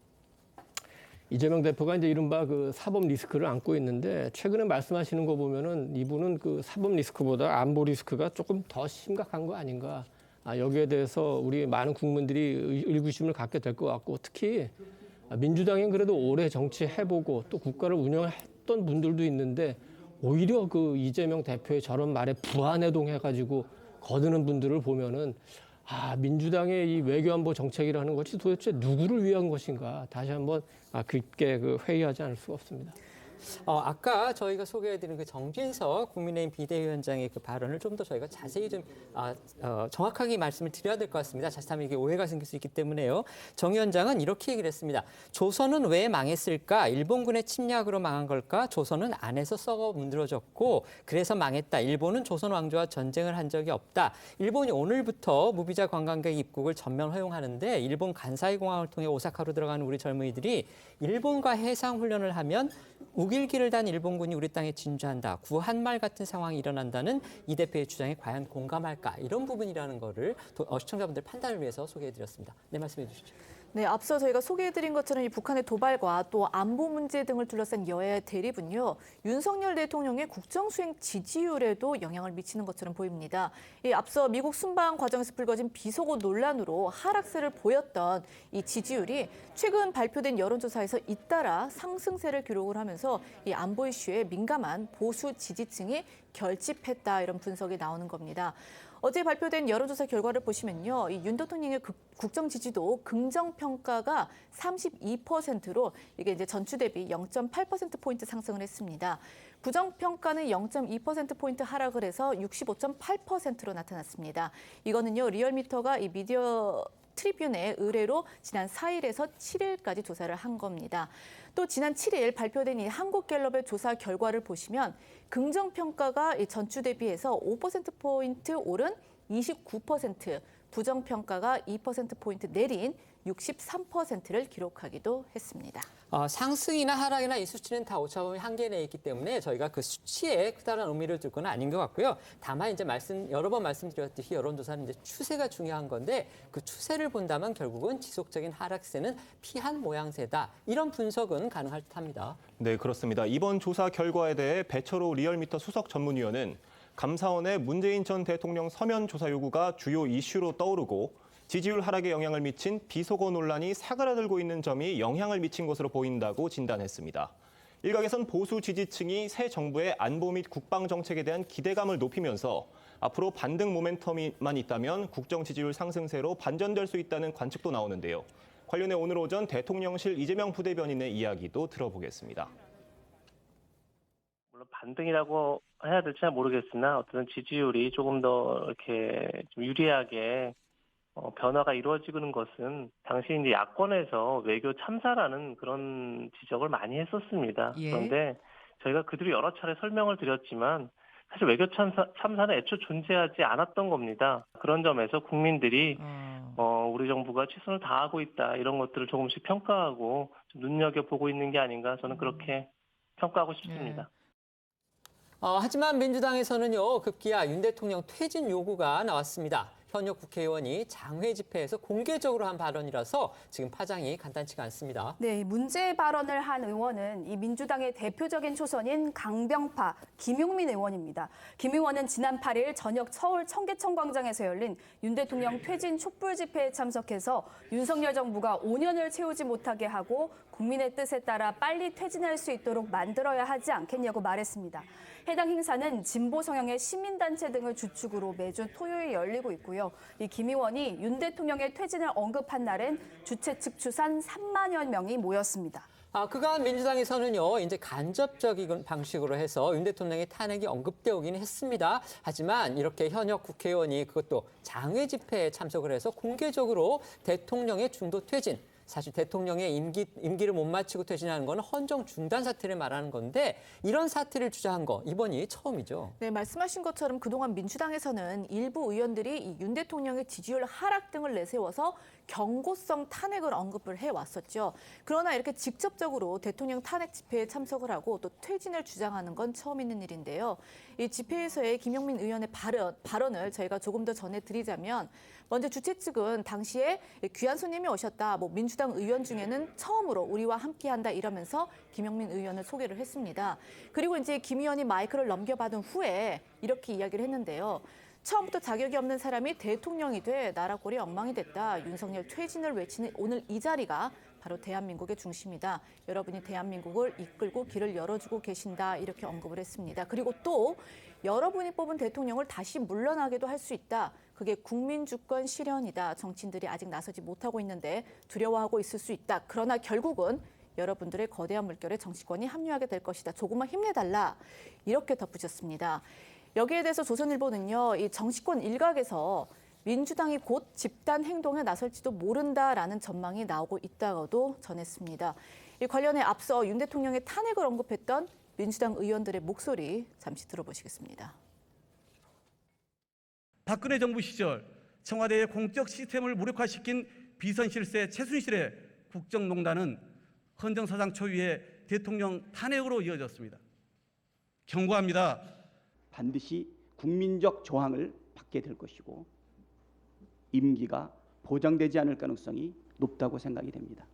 이재명 대표가 이제 이른바 그 사법 리스크를 안고 있는데 최근에 말씀하시는 거 보면은 이분은 그 사법 리스크보다 안보 리스크가 조금 더 심각한 거 아닌가. 여기에 대해서 우리 많은 국민들이 의구심을 갖게 될 것 같고 특히 민주당엔 그래도 오래 정치해보고 또 국가를 운영했던 분들도 있는데 오히려 그 이재명 대표의 저런 말에 부안해동해가지고 거드는 분들을 보면은 민주당의 이 외교안보 정책이라는 것이 도대체 누구를 위한 것인가 다시 한번 깊게 회의하지 않을 수가 없습니다. 아까 저희가 소개해드린 그 정진석 국민의힘 비대위원장의 그 발언을 좀 더 저희가 자세히 좀 정확하게 말씀을 드려야 될 것 같습니다. 자칫하면 이게 오해가 생길 수 있기 때문에요. 정 위원장은 이렇게 얘기를 했습니다. 조선은 왜 망했을까? 일본군의 침략으로 망한 걸까? 조선은 안에서 썩어 문드러졌고 그래서 망했다. 일본은 조선 왕조와 전쟁을 한 적이 없다. 일본이 오늘부터 무비자 관광객 입국을 전면 허용하는데 일본 간사이 공항을 통해 오사카로 들어가는 우리 젊은이들이 일본과 해상 훈련을 하면 우길기를 단 일본군이 우리 땅에 진주한다. 구한말 같은 상황이 일어난다는 이 대표의 주장에 과연 공감할까? 이런 부분이라는 거를 시청자분들 판단을 위해서 소개해드렸습니다. 네, 말씀해 주시죠. 네, 앞서 저희가 소개해드린 것처럼 이 북한의 도발과 또 안보 문제 등을 둘러싼 여야의 대립은요. 윤석열 대통령의 국정수행 지지율에도 영향을 미치는 것처럼 보입니다. 앞서 미국 순방 과정에서 불거진 비속어 논란으로 하락세를 보였던 이 지지율이 최근 발표된 여론조사에서 잇따라 상승세를 기록을 하면서 이 안보 이슈에 민감한 보수 지지층이 결집했다 이런 분석이 나오는 겁니다. 어제 발표된 여론조사 결과를 보시면요. 이 윤 대통령의 국정 지지도 긍정 평가가 32%로 이게 이제 전주 대비 0.8%포인트 상승을 했습니다. 부정 평가는 0.2%포인트 하락을 해서 65.8%로 나타났습니다. 이거는요. 리얼미터가 이 미디어 트리뷴의 의뢰로 지난 4일에서 7일까지 조사를 한 겁니다. 또 지난 7일 발표된 이 한국갤럽의 조사 결과를 보시면 긍정평가가 전주 대비해서 5%포인트 오른 29%, 부정평가가 2%포인트 내린 63%를 기록하기도 했습니다. 상승이나 하락이나 이 수치는 다 오차범위 한계 내에 있기 때문에 저희가 그 수치에 크다란 의미를 둘 건 아닌 것 같고요. 다만 이제 여러 번 말씀드렸듯이 여론조사는 이제 추세가 중요한 건데 그 추세를 본다면 결국은 지속적인 하락세는 피한 모양새다. 이런 분석은 가능할 듯합니다. 네, 그렇습니다. 이번 조사 결과에 대해 배철호 리얼미터 수석 전문위원은 감사원의 문재인 전 대통령 서면 조사 요구가 주요 이슈로 떠오르고 지지율 하락에 영향을 미친 비속어 논란이 사그라들고 있는 점이 영향을 미친 것으로 보인다고 진단했습니다. 일각에선 보수 지지층이 새 정부의 안보 및 국방 정책에 대한 기대감을 높이면서 앞으로 반등 모멘텀만 있다면 국정 지지율 상승세로 반전될 수 있다는 관측도 나오는데요. 관련해 오늘 오전 대통령실 이재명 부대변인의 이야기도 들어보겠습니다. 물론 반등이라고 해야 될지 잘 모르겠으나 어떤 지지율이 조금 더 이렇게 좀 유리하게 변화가 이루어지는 것은 당시 이제 야권에서 외교 참사라는 그런 지적을 많이 했었습니다. 예. 그런데 저희가 그들이 여러 차례 설명을 드렸지만 사실 외교 참사는 애초 존재하지 않았던 겁니다. 그런 점에서 국민들이 우리 정부가 최선을 다하고 있다 이런 것들을 조금씩 평가하고 좀 눈여겨보고 있는 게 아닌가 저는 그렇게 평가하고 싶습니다. 하지만 민주당에서는요. 급기야 윤 대통령 퇴진 요구가 나왔습니다. 현역 국회의원이 장외 집회에서 공개적으로 한 발언이라서 지금 파장이 간단치가 않습니다. 네, 문제 발언을 한 의원은 이 민주당의 대표적인 초선인 강병파 김용민 의원입니다. 김 의원은 지난 8일 저녁 서울 청계천 광장에서 열린 윤 대통령 퇴진 촛불 집회에 참석해서 윤석열 정부가 5년을 채우지 못하게 하고 국민의 뜻에 따라 빨리 퇴진할 수 있도록 만들어야 하지 않겠냐고 말했습니다. 해당 행사는 진보 성향의 시민단체 등을 주축으로 매주 토요일 열리고 있고요. 이 김 의원이 윤 대통령의 퇴진을 언급한 날엔 주최 측 추산 3만여 명이 모였습니다. 그간 민주당에서는요, 이제 간접적인 방식으로 해서 윤 대통령의 탄핵이 언급되오긴 했습니다. 하지만 이렇게 현역 국회의원이 그것도 장외 집회에 참석을 해서 공개적으로 대통령의 중도 퇴진, 사실 대통령의 임기를 못 마치고 퇴진하는 건 헌정 중단 사태를 말하는 건데 이런 사태를 주장한 거 이번이 처음이죠. 네, 말씀하신 것처럼 그동안 민주당에서는 일부 의원들이 이 윤 대통령의 지지율 하락 등을 내세워서 경고성 탄핵을 언급을 해왔었죠. 그러나 이렇게 직접적으로 대통령 탄핵 집회에 참석을 하고 또 퇴진을 주장하는 건 처음 있는 일인데요. 이 집회에서의 김용민 의원의 발언을 저희가 조금 더 전해드리자면 먼저 주최 측은 당시에 귀한 손님이 오셨다. 민주당 의원 중에는 처음으로 우리와 함께한다 이러면서 김용민 의원을 소개를 했습니다. 그리고 이제 김 의원이 마이크를 넘겨받은 후에 이렇게 이야기를 했는데요. 처음부터 자격이 없는 사람이 대통령이 돼 나라 꼴이 엉망이 됐다. 윤석열 퇴진을 외치는 오늘 이 자리가 바로 대한민국의 중심이다. 여러분이 대한민국을 이끌고 길을 열어주고 계신다. 이렇게 언급을 했습니다. 그리고 또 여러분이 뽑은 대통령을 다시 물러나게도 할 수 있다. 그게 국민 주권 실현이다. 정치인들이 아직 나서지 못하고 있는데 두려워하고 있을 수 있다. 그러나 결국은 여러분들의 거대한 물결에 정치권이 합류하게 될 것이다. 조금만 힘내달라. 이렇게 덧붙였습니다. 여기에 대해서 조선일보는요, 이 정치권 일각에서 민주당이 곧 집단 행동에 나설지도 모른다라는 전망이 나오고 있다고도 전했습니다. 이 관련해 앞서 윤 대통령의 탄핵을 언급했던 민주당 의원들의 목소리 잠시 들어보시겠습니다. 박근혜 정부 시절 청와대의 공적 시스템을 무력화시킨 비선실세 최순실의 국정농단은 헌정사상 초유의 대통령 탄핵으로 이어졌습니다. 경고합니다. 반드시 국민적 저항을 받게 될 것이고 임기가 보장되지 않을 가능성이 높다고 생각이 됩니다.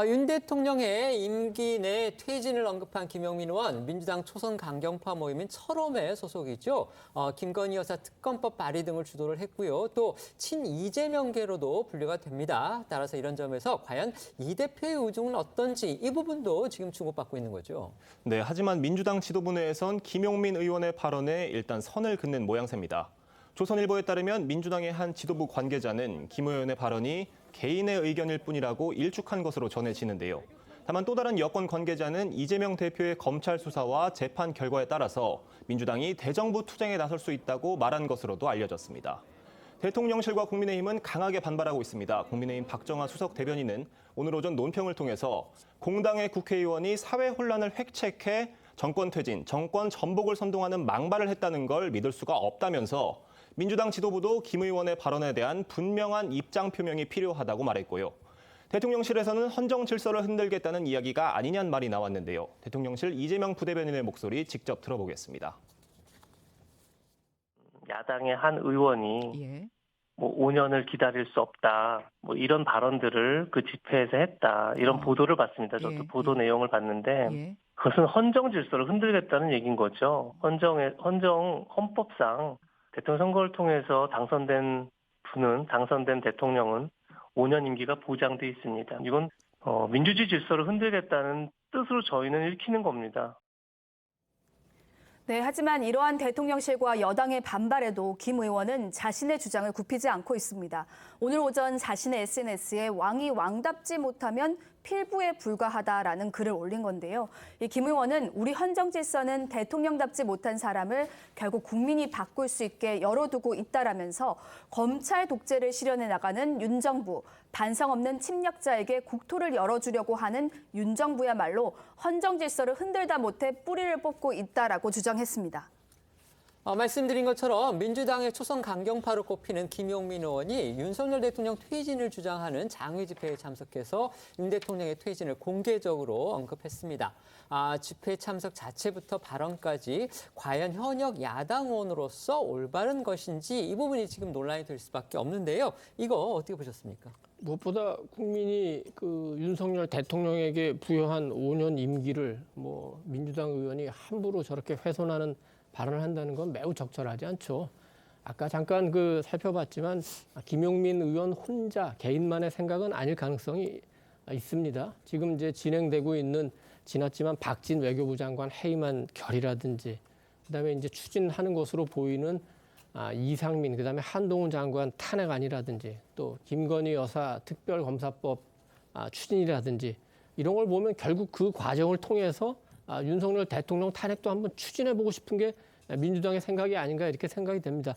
윤 대통령의 임기 내 퇴진을 언급한 김용민 의원, 민주당 초선 강경파 모임인 철험의 소속이죠. 김건희 여사 특검법 발의 등을 주도를 했고요. 또 친이재명계로도 분류가 됩니다. 따라서 이런 점에서 과연 이 대표의 의중은 어떤지 이 부분도 지금 주목받고 있는 거죠. 네, 하지만 민주당 지도부 내에선 김용민 의원의 발언에 일단 선을 긋는 모양새입니다. 조선일보에 따르면 민주당의 한 지도부 관계자는 김 의원의 발언이 개인의 의견일 뿐이라고 일축한 것으로 전해지는데요. 다만 또 다른 여권 관계자는 이재명 대표의 검찰 수사와 재판 결과에 따라서 민주당이 대정부 투쟁에 나설 수 있다고 말한 것으로도 알려졌습니다. 대통령실과 국민의힘은 강하게 반발하고 있습니다. 국민의힘 박정아 수석 대변인은 오늘 오전 논평을 통해서 공당의 국회의원이 사회 혼란을 획책해 정권 퇴진, 정권 전복을 선동하는 망발을 했다는 걸 믿을 수가 없다면서 민주당 지도부도 김 의원의 발언에 대한 분명한 입장 표명이 필요하다고 말했고요. 대통령실에서는 헌정 질서를 흔들겠다는 이야기가 아니냐는 말이 나왔는데요. 대통령실 이재명 부대변인의 목소리 직접 들어보겠습니다. 야당의 한 의원이 5년을 기다릴 수 없다. 이런 발언들을 그 집회에서 했다. 이런 보도를 봤습니다. 저도 보도 내용을 봤는데 그것은 헌정 질서를 흔들겠다는 얘기인 거죠. 헌법상 대통령 선거를 통해서 당선된 대통령은 5년 임기가 보장돼 있습니다. 이건 민주주의 질서를 흔들겠다는 뜻으로 저희는 읽히는 겁니다. 네, 하지만 이러한 대통령실과 여당의 반발에도 김 의원은 자신의 주장을 굽히지 않고 있습니다. 오늘 오전 자신의 SNS에 왕이 왕답지 못하면 필부에 불과하다라는 글을 올린 건데요. 이 김 의원은 우리 헌정 질서는 대통령답지 못한 사람을 결국 국민이 바꿀 수 있게 열어두고 있다라면서 검찰 독재를 실현해 나가는 윤 정부, 반성 없는 침략자에게 국토를 열어주려고 하는 윤 정부야말로 헌정 질서를 흔들다 못해 뿌리를 뽑고 있다라고 주장했습니다. 말씀드린 것처럼 민주당의 초선 강경파로 꼽히는 김용민 의원이 윤석열 대통령 퇴진을 주장하는 장외 집회에 참석해서 윤 대통령의 퇴진을 공개적으로 언급했습니다. 집회 참석 자체부터 발언까지 과연 현역 야당 의원으로서 올바른 것인지 이 부분이 지금 논란이 될 수밖에 없는데요. 이거 어떻게 보셨습니까? 무엇보다 국민이 윤석열 대통령에게 부여한 5년 임기를 민주당 의원이 함부로 저렇게 훼손하는 발언을 한다는 건 매우 적절하지 않죠. 아까 잠깐 살펴봤지만 김용민 의원 혼자 개인만의 생각은 아닐 가능성이 있습니다. 지금 이제 진행되고 있는 지났지만 박진 외교부 장관 해임안 결의라든지 그다음에 이제 추진하는 것으로 보이는 이상민 그다음에 한동훈 장관 탄핵안이라든지 또 김건희 여사 특별검사법 추진이라든지 이런 걸 보면 결국 그 과정을 통해서 윤석열 대통령 탄핵도 한번 추진해보고 싶은 게 민주당의 생각이 아닌가 이렇게 생각이 됩니다.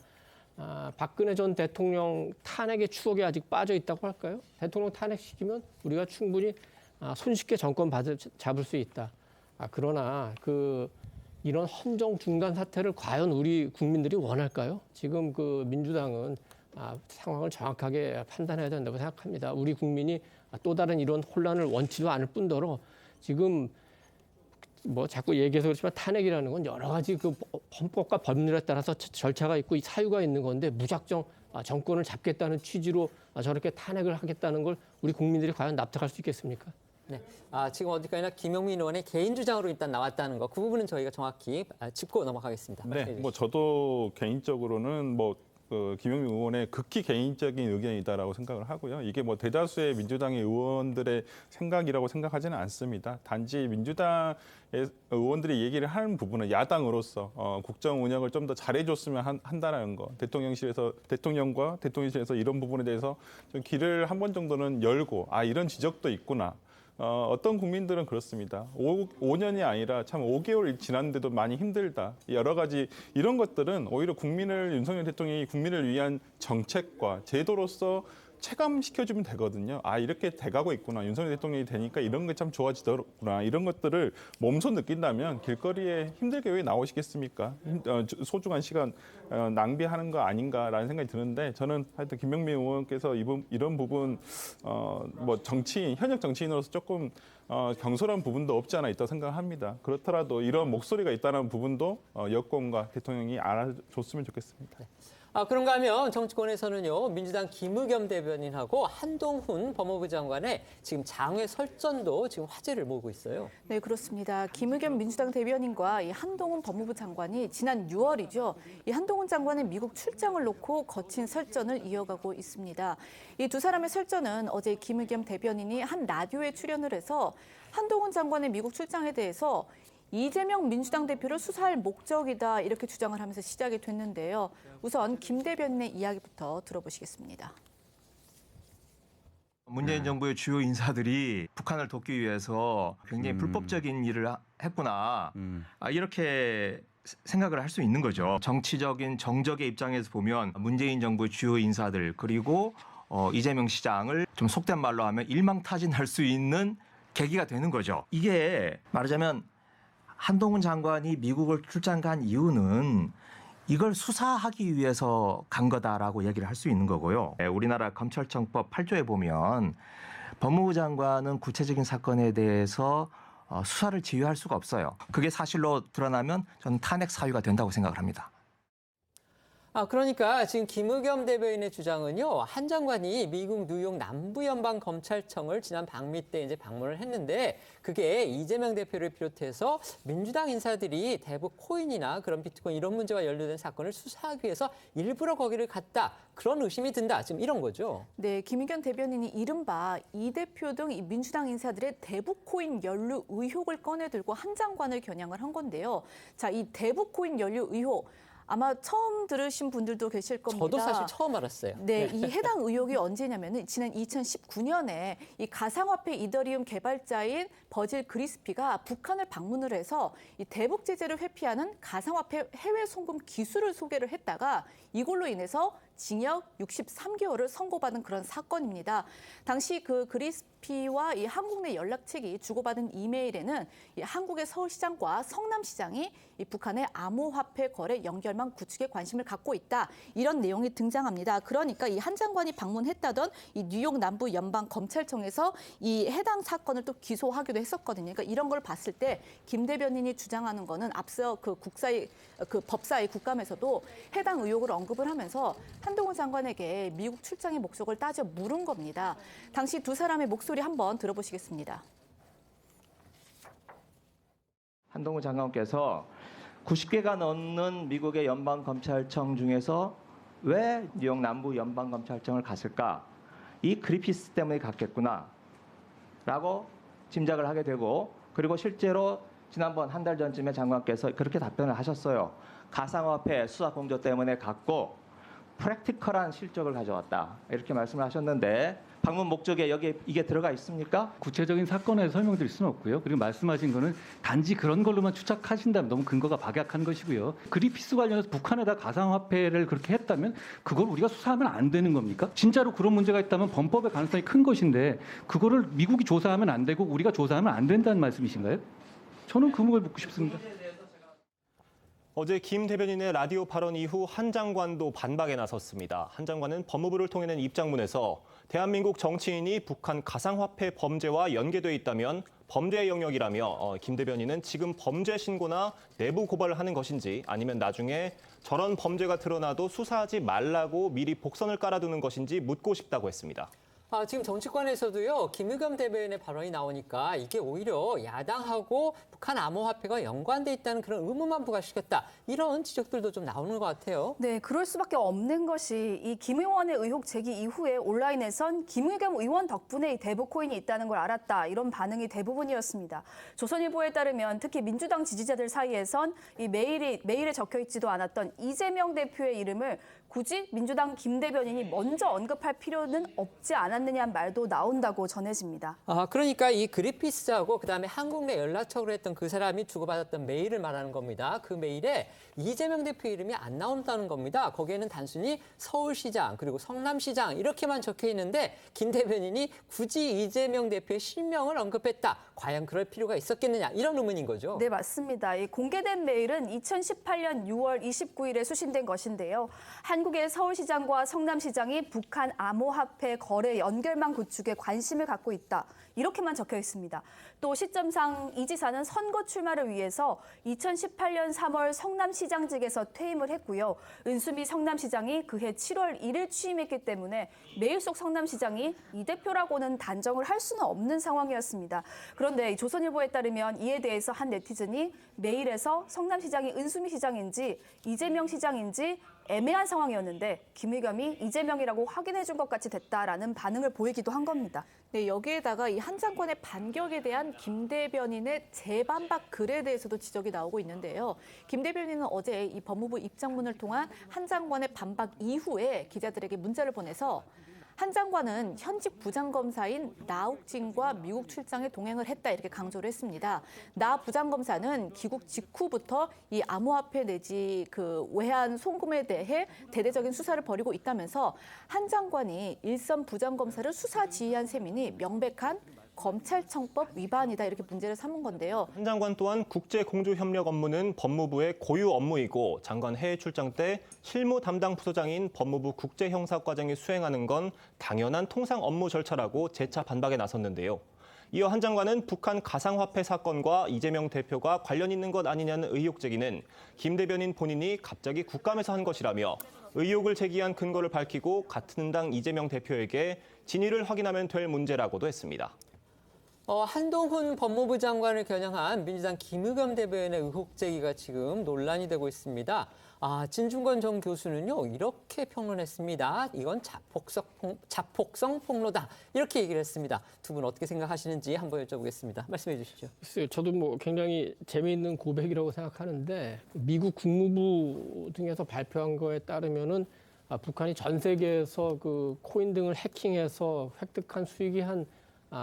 박근혜 전 대통령 탄핵의 추억이 아직 빠져 있다고 할까요? 대통령 탄핵시키면 우리가 충분히 손쉽게 정권 잡을 수 있다. 그러나 이런 헌정 중단 사태를 과연 우리 국민들이 원할까요? 지금 민주당은 상황을 정확하게 판단해야 된다고 생각합니다. 우리 국민이 또 다른 이런 혼란을 원치도 않을 뿐더러 지금 자꾸 얘기해서 그렇지만 탄핵이라는 건 여러 가지 헌법과 법률에 따라서 절차가 있고 사유가 있는 건데 무작정 정권을 잡겠다는 취지로 저렇게 탄핵을 하겠다는 걸 우리 국민들이 과연 납득할 수 있겠습니까? 네. 지금 어디까지나 김영민 의원의 개인 주장으로 일단 나왔다는 거, 그 부분은 저희가 정확히 짚고 넘어가겠습니다. 네, 뭐 저도 개인적으로는 김영민 의원의 극히 개인적인 의견이다라고 생각을 하고요. 이게 뭐 대다수의 민주당의 의원들의 생각이라고 생각하지는 않습니다. 단지 민주당의 의원들이 얘기를 하는 부분은 야당으로서 국정 운영을 좀 더 잘해줬으면 한다는 거. 대통령과 대통령실에서 이런 부분에 대해서 좀 길을 한 번 정도는 열고 이런 지적도 있구나. 어떤 국민들은 그렇습니다. 5년이 아니라 참 5개월 지났는데도 많이 힘들다. 여러 가지 이런 것들은 오히려 윤석열 대통령이 국민을 위한 정책과 제도로서 체감시켜주면 되거든요. 이렇게 돼가고 있구나. 윤석열 대통령이 되니까 이런 게 참 좋아지더구나. 이런 것들을 몸소 느낀다면 길거리에 힘들게 왜 나오시겠습니까? 소중한 시간 낭비하는 거 아닌가라는 생각이 드는데 저는 하여튼 김영민 의원께서 이런 부분 뭐 현역 정치인으로서 조금 경솔한 부분도 없지 않아 있다고 생각합니다. 그렇더라도 이런 목소리가 있다는 부분도 여권과 대통령이 알아줬으면 좋겠습니다. 그런가 하면 정치권에서는요, 민주당 김의겸 대변인하고 한동훈 법무부 장관의 지금 장외 설전도 지금 화제를 모으고 있어요. 네, 그렇습니다. 김의겸 민주당 대변인과 이 한동훈 법무부 장관이 지난 6월이죠. 이 한동훈 장관의 미국 출장을 놓고 거친 설전을 이어가고 있습니다. 이 두 사람의 설전은 어제 김의겸 대변인이 한 라디오에 출연을 해서 한동훈 장관의 미국 출장에 대해서 이재명 민주당 대표를 수사할 목적이다 이렇게 주장을 하면서 시작이 됐는데요. 우선 김 대변인의 이야기부터 들어보시겠습니다. 문재인 정부의 주요 인사들이 북한을 돕기 위해서 굉장히 불법적인 일을 했구나. 이렇게 생각을 할 수 있는 거죠. 정치적인 정적의 입장에서 보면 문재인 정부의 주요 인사들 그리고 이재명 시장을 좀 속된 말로 하면 일망타진할 수 있는 계기가 되는 거죠. 이게 말하자면 한동훈 장관이 미국을 출장 간 이유는 이걸 수사하기 위해서 간 거다라고 얘기를 할 수 있는 거고요. 우리나라 검찰청법 8조에 보면 법무부 장관은 구체적인 사건에 대해서 수사를 지휘할 수가 없어요. 그게 사실로 드러나면 저는 탄핵 사유가 된다고 생각을 합니다. 그러니까 지금 김의겸 대변인의 주장은요, 한 장관이 미국 뉴욕 남부연방검찰청을 지난 방미 때 이제 방문을 했는데 그게 이재명 대표를 비롯해서 민주당 인사들이 대북 코인이나 그런 비트코인 이런 문제와 연루된 사건을 수사하기 위해서 일부러 거기를 갔다. 그런 의심이 든다. 지금 이런 거죠. 네, 김의겸 대변인이 이른바 이 대표 등 이 민주당 인사들의 대북 코인 연루 의혹을 꺼내들고 한 장관을 겨냥을 한 건데요. 자, 이 대북 코인 연루 의혹. 아마 처음 들으신 분들도 계실 겁니다. 저도 사실 처음 알았어요. 네, 이 해당 의혹이 언제냐면은 지난 2019년에 이 가상화폐 이더리움 개발자인 버질 그리스피가 북한을 방문을 해서 이 대북 제재를 회피하는 가상화폐 해외 송금 기술을 소개를 했다가 이걸로 인해서 징역 63개월을 선고받은 그런 사건입니다. 당시 그 그리스피와 이 한국 내 연락책이 주고받은 이메일에는 이 한국의 서울시장과 성남시장이 이 북한의 암호화폐 거래 연결망 구축에 관심을 갖고 있다. 이런 내용이 등장합니다. 그러니까 이 한 장관이 방문했다던 이 뉴욕 남부 연방 검찰청에서 이 해당 사건을 또 기소하기도 했었거든요. 그러니까 이런 걸 봤을 때 김 대변인이 주장하는 거는 앞서 그 법사위 국감에서도 해당 의혹을 언급을 하면서 한동훈 장관에게 미국 출장의 목적을 따져 물은 겁니다. 당시 두 사람의 목소리 한번 들어보시겠습니다. 한동훈 장관께서 90개가 넘는 미국의 연방검찰청 중에서 왜 뉴욕 남부 연방검찰청을 갔을까? 이 그리피스 때문에 갔겠구나 라고 짐작을 하게 되고 그리고 실제로 지난번 한 달 전쯤에 장관께서 그렇게 답변을 하셨어요. 가상화폐 수사 공조 때문에 갔고 프랙티컬한 실적을 가져왔다. 이렇게 말씀을 하셨는데 방문 목적에 여기에 이게 들어가 있습니까? 구체적인 사건에 설명드릴 수는 없고요. 그리고 말씀하신 거는 단지 그런 걸로만 추측하신다면 너무 근거가 박약한 것이고요. 그리피스 관련해서 북한에다 가상화폐를 그렇게 했다면 그걸 우리가 수사하면 안 되는 겁니까? 진짜로 그런 문제가 있다면 범법의 가능성이 큰 것인데 그거를 미국이 조사하면 안 되고 우리가 조사하면 안 된다는 말씀이신가요? 저는 그 부분을 묻고 싶습니다. 어제 김 대변인의 라디오 발언 이후 한 장관도 반박에 나섰습니다. 한 장관은 법무부를 통해 낸 입장문에서 대한민국 정치인이 북한 가상화폐 범죄와 연계돼 있다면 범죄의 영역이라며 김 대변인은 지금 범죄 신고나 내부 고발을 하는 것인지 아니면 나중에 저런 범죄가 드러나도 수사하지 말라고 미리 복선을 깔아두는 것인지 묻고 싶다고 했습니다. 지금 정치권에서도요, 김의겸 대변인의 발언이 나오니까 이게 오히려 야당하고 북한 암호화폐가 연관돼 있다는 그런 의문만 부각시켰다. 이런 지적들도 좀 나오는 것 같아요. 네, 그럴 수밖에 없는 것이 이 김 의원의 의혹 제기 이후에 온라인에선 김의겸 의원 덕분에 이 대북 코인이 있다는 걸 알았다. 이런 반응이 대부분이었습니다. 조선일보에 따르면 특히 민주당 지지자들 사이에선 이 메일에 적혀 있지도 않았던 이재명 대표의 이름을 굳이 민주당 김 대변인이 먼저 언급할 필요는 없지 않았느냐는 말도 나온다고 전해집니다. 그러니까 이 그리피스하고 그다음에 한국 내 연락처로 했던 그 사람이 주고받았던 메일을 말하는 겁니다. 그 메일에 이재명 대표 이름이 안 나온다는 겁니다. 거기에는 단순히 서울시장 그리고 성남시장 이렇게만 적혀 있는데 김 대변인이 굳이 이재명 대표의 실명을 언급했다. 과연 그럴 필요가 있었겠느냐 이런 의문인 거죠. 네, 맞습니다. 이 공개된 메일은 2018년 6월 29일에 수신된 것인데요. 한국의 서울시장과 성남시장이 북한 암호화폐 거래 연결망 구축에 관심을 갖고 있다. 이렇게만 적혀 있습니다. 또 시점상 이 지사는 선거 출마를 위해서 2018년 3월 성남시장직에서 퇴임을 했고요. 은수미 성남시장이 그해 7월 1일 취임했기 때문에 메일 속 성남시장이 이 대표라고는 단정을 할 수는 없는 상황이었습니다. 그런데 조선일보에 따르면 이에 대해서 한 네티즌이 메일에서 성남시장이 은수미 시장인지 이재명 시장인지 애매한 상황이었는데 김의겸이 이재명이라고 확인해 준 것 같이 됐다라는 반응을 보이기도 한 겁니다. 네, 여기에다가 이 한 장관의 반격에 대한 김 대변인의 재반박 글에 대해서도 지적이 나오고 있는데요. 김 대변인은 어제 이 법무부 입장문을 통한 한 장관의 반박 이후에 기자들에게 문자를 보내서 한 장관은 현직 부장검사인 나욱진과 미국 출장에 동행을 했다 이렇게 강조를 했습니다. 나 부장검사는 귀국 직후부터 이 암호화폐 내지 그 외환 송금에 대해 대대적인 수사를 벌이고 있다면서 한 장관이 일선 부장검사를 수사 지휘한 셈이니 명백한 검찰청법 위반이다 이렇게 문제를 삼은 건데요. 한 장관 또한 국제공조협력 업무는 법무부의 고유 업무이고 장관 해외 출장 때 실무 담당 부서장인 법무부 국제형사과장이 수행하는 건 당연한 통상 업무 절차라고 재차 반박에 나섰는데요. 이어 한 장관은 북한 가상화폐 사건과 이재명 대표가 관련 있는 것 아니냐는 의혹 제기는 김 대변인 본인이 갑자기 국감에서 한 것이라며 의혹을 제기한 근거를 밝히고 같은 당 이재명 대표에게 진위를 확인하면 될 문제라고도 했습니다. 한동훈 법무부 장관을 겨냥한 민주당 김의겸 대변인의 의혹 제기가 지금 논란이 되고 있습니다. 진중권 전 교수는요 이렇게 평론했습니다. 이건 자폭성 폭로다 이렇게 얘기를 했습니다. 두 분 어떻게 생각하시는지 한번 여쭤보겠습니다. 말씀해 주시죠. 글쎄요, 저도 굉장히 재미있는 고백이라고 생각하는데 미국 국무부 등에서 발표한 거에 따르면은 북한이 전 세계에서 그 코인 등을 해킹해서 획득한 수익이 한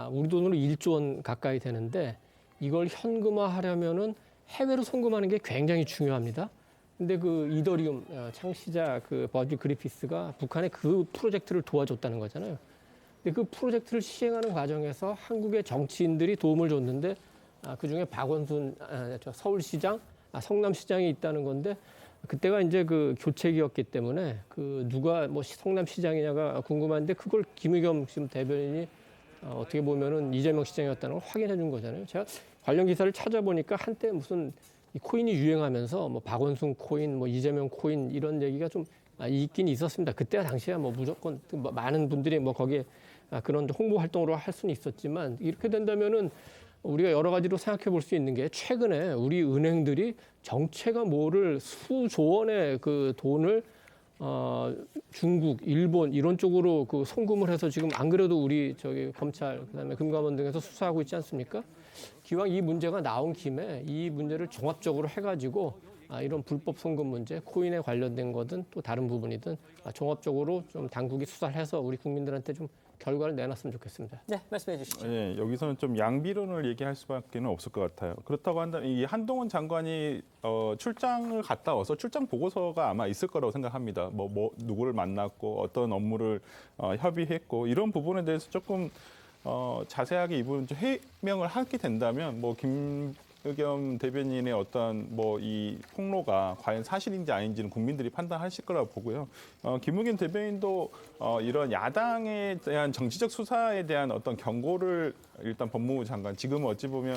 우리 돈으로 1조 원 가까이 되는데 이걸 현금화하려면은 해외로 송금하는 게 굉장히 중요합니다. 근데 그 이더리움 창시자 그 버지 그리피스가 북한의 그 프로젝트를 도와줬다는 거잖아요. 근데 그 프로젝트를 시행하는 과정에서 한국의 정치인들이 도움을 줬는데 그중에 박원순 서울시장, 성남시장이 있다는 건데 그때가 이제 그 교체기였기 때문에 그 누가 뭐 성남시장이냐가 궁금한데 그걸 김의겸 지금 대변인이 어떻게 보면은 이재명 시장이었다는 걸 확인해 준 거잖아요. 제가 관련 기사를 찾아보니까 한때 무슨 이 코인이 유행하면서 뭐 박원순 코인, 뭐 이재명 코인 이런 얘기가 좀 있긴 있었습니다. 그때가 당시에 뭐 무조건 많은 분들이 뭐 거기에 그런 홍보 활동으로 할 수는 있었지만 이렇게 된다면은 우리가 여러 가지로 생각해 볼 수 있는 게 최근에 우리 은행들이 정체가 모를 수조 원의 그 돈을 중국, 일본 이런 쪽으로 그 송금을 해서 지금 안 그래도 우리 검찰 그다음에 금감원 등에서 수사하고 있지 않습니까? 기왕 이 문제가 나온 김에 이 문제를 종합적으로 해가지고 이런 불법 송금 문제, 코인에 관련된 거든 또 다른 부분이든 종합적으로 좀 당국이 수사를 해서 우리 국민들한테 좀 결과를 내놨으면 좋겠습니다. 네, 말씀해 주시죠. 네, 여기서는 좀 양비론을 얘기할 수밖에 없을 것 같아요. 그렇다고 한다면 이 한동훈 장관이 출장을 갔다 와서 출장 보고서가 아마 있을 거라고 생각합니다. 뭐 누구를 만났고 어떤 업무를 협의했고 이런 부분에 대해서 조금 자세하게 이 부분 좀 해명을 하게 된다면 뭐 김 박의겸 대변인의 어떤 뭐 이 폭로가 과연 사실인지 아닌지는 국민들이 판단하실 거라고 보고요. 김우겸 대변인도 이런 야당에 대한 정치적 수사에 대한 어떤 경고를 일단 법무부 장관, 지금 어찌 보면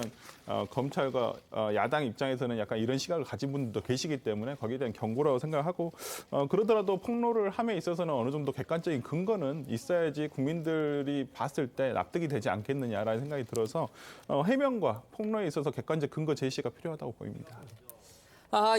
검찰과 야당 입장에서는 약간 이런 시각을 가진 분들도 계시기 때문에 거기에 대한 경고라고 생각하고, 그러더라도 폭로를 함에 있어서는 어느 정도 객관적인 근거는 있어야지 국민들이 봤을 때 납득이 되지 않겠느냐라는 생각이 들어서 해명과 폭로에 있어서 객관적 근거 제시가 필요하다고 보입니다.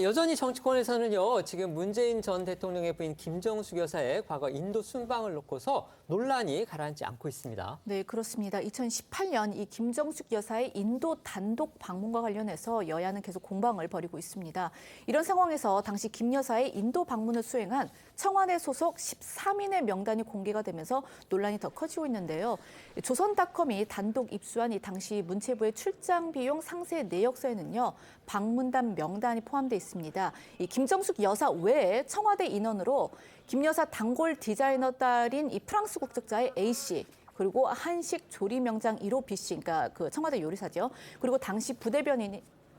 여전히 정치권에서는요, 지금 문재인 전 대통령의 부인 김정숙 여사의 과거 인도 순방을 놓고서 논란이 가라앉지 않고 있습니다. 네, 그렇습니다. 2018년 이 김정숙 여사의 인도 단독 방문과 관련해서 여야는 계속 공방을 벌이고 있습니다. 이런 상황에서 당시 김 여사의 인도 방문을 수행한 청와대 소속 13인의 명단이 공개가 되면서 논란이 더 커지고 있는데요. 조선닷컴이 단독 입수한 이 당시 문체부의 출장 비용 상세 내역서에는요, 방문단 명단이 포함되어 있습니다. 이 김정숙 여사 외에 청와대 인원으로 김 여사 단골 디자이너 딸인 이 프랑스 국적자의 A씨, 그리고 한식 조리 명장 1호 B씨, 그러니까 그 청와대 요리사죠. 그리고 당시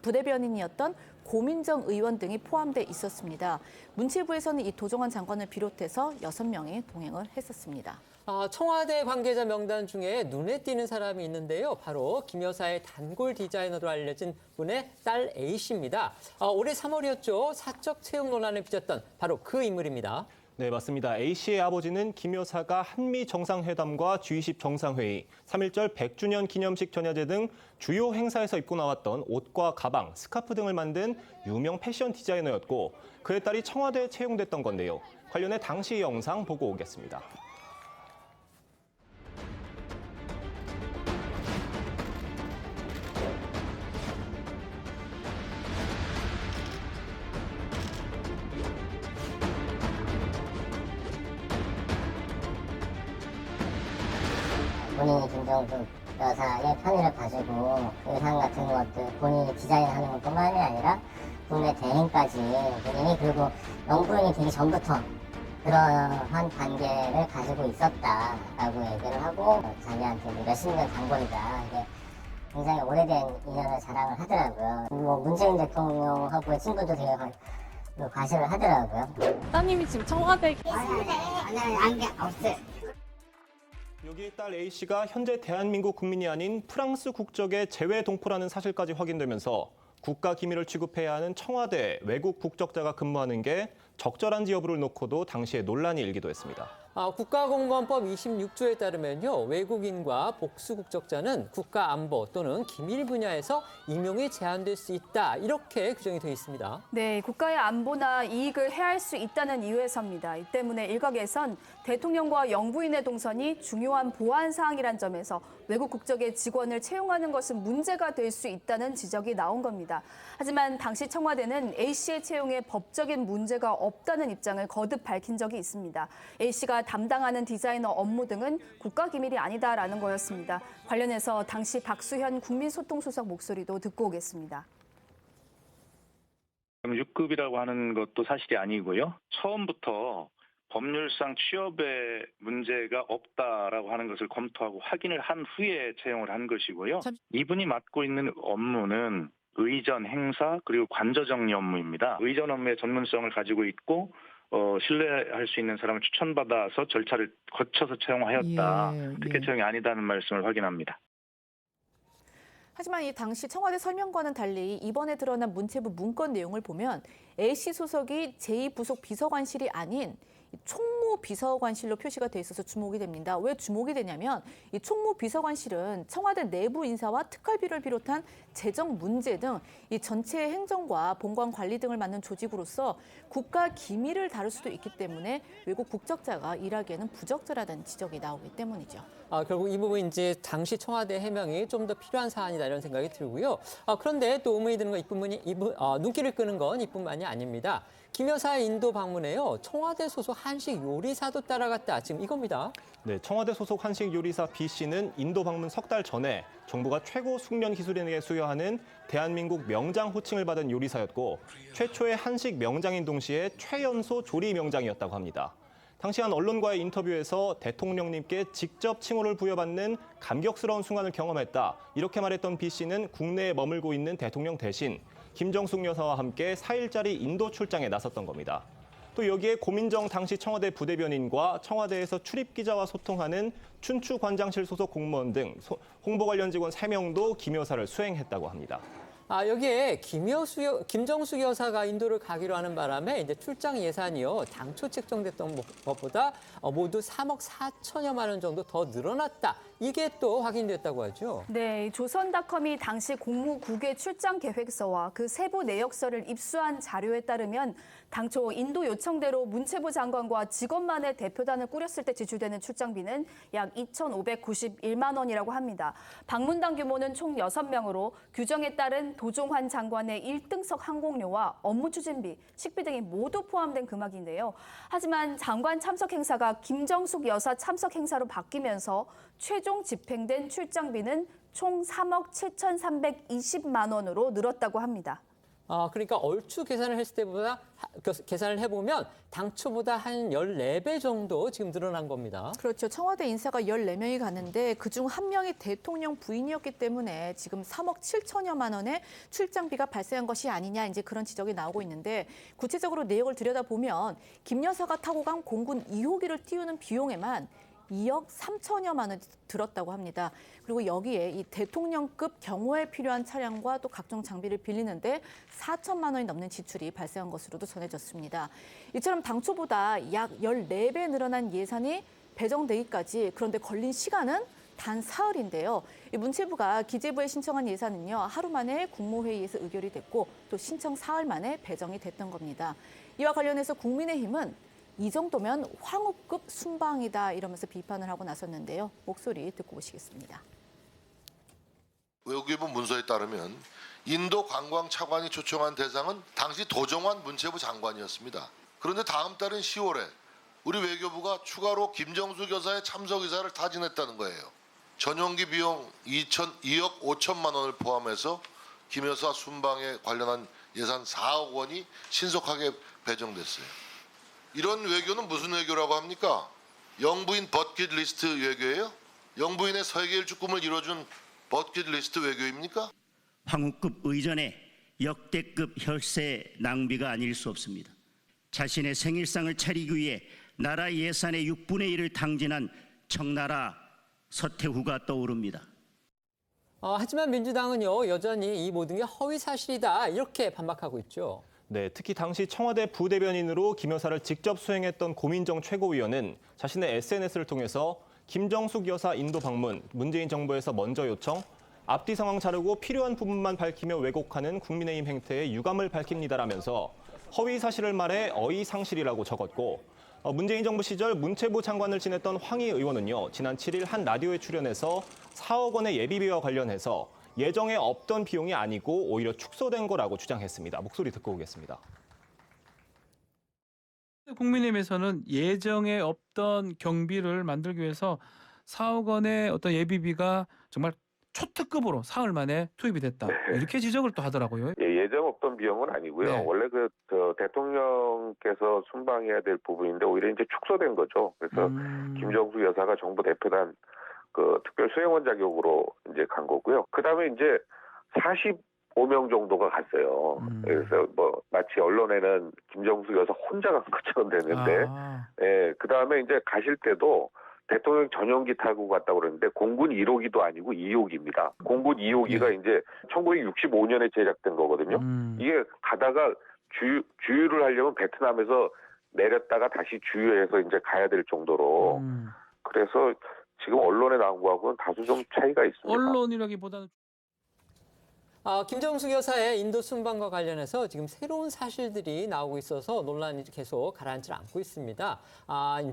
부대변인이었던 고민정 의원 등이 포함돼 있었습니다. 문체부에서는 이 도종환 장관을 비롯해서 6명이 동행을 했었습니다. 청와대 관계자 명단 중에 눈에 띄는 사람이 있는데요. 바로 김 여사의 단골 디자이너로 알려진 분의 딸 A씨입니다. 올해 3월이었죠. 사적 채용 논란을 빚었던 바로 그 인물입니다. 네, 맞습니다. A씨의 아버지는 김 여사가 한미 정상회담과 G20 정상회의, 3.1절 100주년 기념식 전야제 등 주요 행사에서 입고 나왔던 옷과 가방, 스카프 등을 만든 유명 패션 디자이너였고, 그의 딸이 청와대에 채용됐던 건데요. 관련해 당시 영상 보고 오겠습니다. 본인이 김정숙 여사의 편의를 봐주고 의상 같은 것들 본인이 디자인하는 것뿐만이 아니라 국내 대행까지 본인이, 그리고 영부인이 되기 전부터 그러한 관계를 가지고 있었다라고 얘기를 하고, 자기한테 몇십 년 단골이다, 이게 굉장히 오래된 인연을 자랑을 하더라고요. 뭐 문재인 대통령하고 친구도 되게 과시를 하더라고요. 따님이 지금 청와대 안돼 없어요. 여기에 딸 A씨가 현재 대한민국 국민이 아닌 프랑스 국적의 재외 동포라는 사실까지 확인되면서 국가 기밀을 취급해야 하는 청와대 외국 국적자가 근무하는 게 적절한지 여부를 놓고도 당시에 논란이 일기도 했습니다. 국가공무원법 26조에 따르면요, 외국인과 복수 국적자는 국가 안보 또는 기밀 분야에서 임용이 제한될 수 있다, 이렇게 규정이 되어 있습니다. 네, 국가의 안보나 이익을 해할 수 있다는 이유에서입니다. 이 때문에 일각에선 대통령과 영부인의 동선이 중요한 보안 사항이란 점에서 외국 국적의 직원을 채용하는 것은 문제가 될 수 있다는 지적이 나온 겁니다. 하지만 당시 청와대는 A씨의 채용에 법적인 문제가 없다는 입장을 거듭 밝힌 적이 있습니다. A씨가 담당하는 디자이너 업무 등은 국가기밀이 아니다라는 거였습니다. 관련해서 당시 박수현 국민소통수석 목소리도 듣고 오겠습니다. 6급이라고 하는 것도 사실이 아니고요. 처음부터 법률상 취업에 문제가 없다라고 하는 것을 검토하고 확인을 한 후에 채용을 한 것이고요. 이분이 맡고 있는 업무는 의전, 행사, 그리고 관저 정리 업무입니다. 의전 업무의 전문성을 가지고 있고 신뢰할 수 있는 사람을 추천받아서 절차를 거쳐서 채용하였다. 특혜 채용이 아니다는 말씀을 확인합니다. 하지만 이 당시 청와대 설명과는 달리 이번에 드러난 문체부 문건 내용을 보면 A씨 소속이 제2부속 비서관실이 아닌 총무 비서관실로 표시가 돼 있어서 주목이 됩니다. 왜 주목이 되냐면 이 총무 비서관실은 청와대 내부 인사와 특활비를 비롯한 재정 문제 등 이 전체 행정과 본관 관리 등을 맡는 조직으로서 국가 기밀을 다룰 수도 있기 때문에 외국 국적자가 일하기에는 부적절하다는 지적이 나오기 때문이죠. 결국 이 부분 이제 당시 청와대 해명이 좀 더 필요한 사안이다, 이런 생각이 들고요. 그런데 또 의문이 드는 건 눈길을 끄는 건 이뿐만이 아닙니다. 김 여사의 인도 방문에요, 청와대 소속 한식 요리사도 따라갔다, 지금 이겁니다. 네, 청와대 소속 한식 요리사 B씨는 인도 방문 석 달 전에 정부가 최고 숙련 기술인에게 수여하는 대한민국 명장 호칭을 받은 요리사였고, 최초의 한식 명장인 동시에 최연소 조리 명장이었다고 합니다. 당시 한 언론과의 인터뷰에서 대통령님께 직접 칭호를 부여받는 감격스러운 순간을 경험했다. 이렇게 말했던 B 씨는 국내에 머물고 있는 대통령 대신 김정숙 여사와 함께 4일짜리 인도 출장에 나섰던 겁니다. 또 여기에 고민정 당시 청와대 부대변인과 청와대에서 출입기자와 소통하는 춘추관장실 소속 공무원 등 홍보 관련 직원 3명도 김 여사를 수행했다고 합니다. 여기에 김정숙 여사가 인도를 가기로 하는 바람에 이제 출장 예산이요. 당초 책정됐던 것보다 모두 3억 4천여만 원 정도 더 늘어났다. 이게 또 확인됐다고 하죠. 네, 조선닷컴이 당시 국무국외 출장 계획서와 그 세부 내역서를 입수한 자료에 따르면 당초 인도 요청대로 문체부 장관과 직원만의 대표단을 꾸렸을 때 지출되는 출장비는 약 2,591만 원이라고 합니다. 방문단 규모는 총 6명으로 규정에 따른 도종환 장관의 1등석 항공료와 업무 추진비, 식비 등이 모두 포함된 금액인데요. 하지만 장관 참석 행사가 김정숙 여사 참석 행사로 바뀌면서 최종 집행된 출장비는 총 3억 7,320만 원으로 늘었다고 합니다. 그러니까 얼추 계산을 했을 때보다 계산을 해보면 당초보다 한 14배 정도 지금 늘어난 겁니다. 그렇죠. 청와대 인사가 14명이 갔는데 그중 1명이 대통령 부인이었기 때문에 지금 3억 7천여만 원의 출장비가 발생한 것이 아니냐 이제 그런 지적이 나오고 있는데 구체적으로 내역을 들여다보면 김 여사가 타고 간 공군 2호기를 띄우는 비용에만 2억 3천여만 원이 들었다고 합니다. 그리고 여기에 이 대통령급 경호에 필요한 차량과 또 각종 장비를 빌리는데 4천만 원이 넘는 지출이 발생한 것으로도 전해졌습니다. 이처럼 당초보다 약 14배 늘어난 예산이 배정되기까지 그런데 걸린 시간은 단 사흘인데요. 문체부가 기재부에 신청한 예산은요. 하루 만에 국무회의에서 의결이 됐고 또 신청 사흘 만에 배정이 됐던 겁니다. 이와 관련해서 국민의힘은 이 정도면 황후급 순방이다 이러면서 비판을 하고 나섰는데요. 목소리 듣고 오시겠습니다. 외교부 문서에 따르면 인도 관광 차관이 초청한 대상은 당시 도정환 문체부 장관이었습니다. 그런데 다음 달인 10월에 우리 외교부가 추가로 김정숙 여사의 참석 의사를 타진했다는 거예요. 전용기 비용 2억 5천만 원을 포함해서 김 여사 순방에 관련한 예산 4억 원이 신속하게 배정됐어요. 이런 외교는 무슨 외교라고 합니까? 영부인 버킷리스트 외교예요? 영부인의 세계일주 꿈을 이뤄준 버킷리스트 외교입니까? 황후급 의전의 역대급 혈세 낭비가 아닐 수 없습니다. 자신의 생일상을 차리기 위해 나라 예산의 6분의 1을 탕진한 청나라 서태후가 떠오릅니다. 하지만 민주당은요. 여전히 이 모든 게 허위 사실이다 이렇게 반박하고 있죠. 네, 특히 당시 청와대 부대변인으로 김 여사를 직접 수행했던 고민정 최고위원은 자신의 SNS를 통해서 김정숙 여사 인도 방문, 문재인 정부에서 먼저 요청, 앞뒤 상황 자르고 필요한 부분만 밝히며 왜곡하는 국민의힘 행태에 유감을 밝힙니다라면서 허위 사실을 말해 어이상실이라고 적었고 문재인 정부 시절 문체부 장관을 지냈던 황희 의원은요. 지난 7일 한 라디오에 출연해서 4억 원의 예비비와 관련해서 예정에 없던 비용이 아니고 오히려 축소된 거라고 주장했습니다. 목소리 듣고 오겠습니다. 국민의힘에서는 예정에 없던 경비를 만들기 위해서 4억 원의 어떤 예비비가 정말 초특급으로 사흘 만에 투입이 됐다. 이렇게 지적을 또 하더라고요. 예정 없던 비용은 아니고요. 네. 원래 대통령께서 순방해야 될 부분인데 오히려 이제 축소된 거죠. 그래서 김정숙 여사가 정부 대표단 특별 수행원 자격으로 이제 간 거고요. 그다음에 이제 45명 정도가 갔어요. 그래서 마치 언론에는 김정숙 여사 혼자 간 것처럼 됐는데, 그다음에 이제 가실 때도 대통령 전용기 타고 갔다고 그러는데 공군 1호기도 아니고 2호기입니다. 공군 2호기가 이제 1965년에 제작된 거거든요. 이게 가다가 주유를 하려면 베트남에서 내렸다가 다시 주유해서 이제 가야 될 정도로 그래서 지금 언론에 나온 거하고는 다소 좀 차이가 있습니다. 언론이라기보다는 김정숙 여사의 인도 순방과 관련해서 지금 새로운 사실들이 나오고 있어서 논란이 계속 가라앉지 않고 있습니다.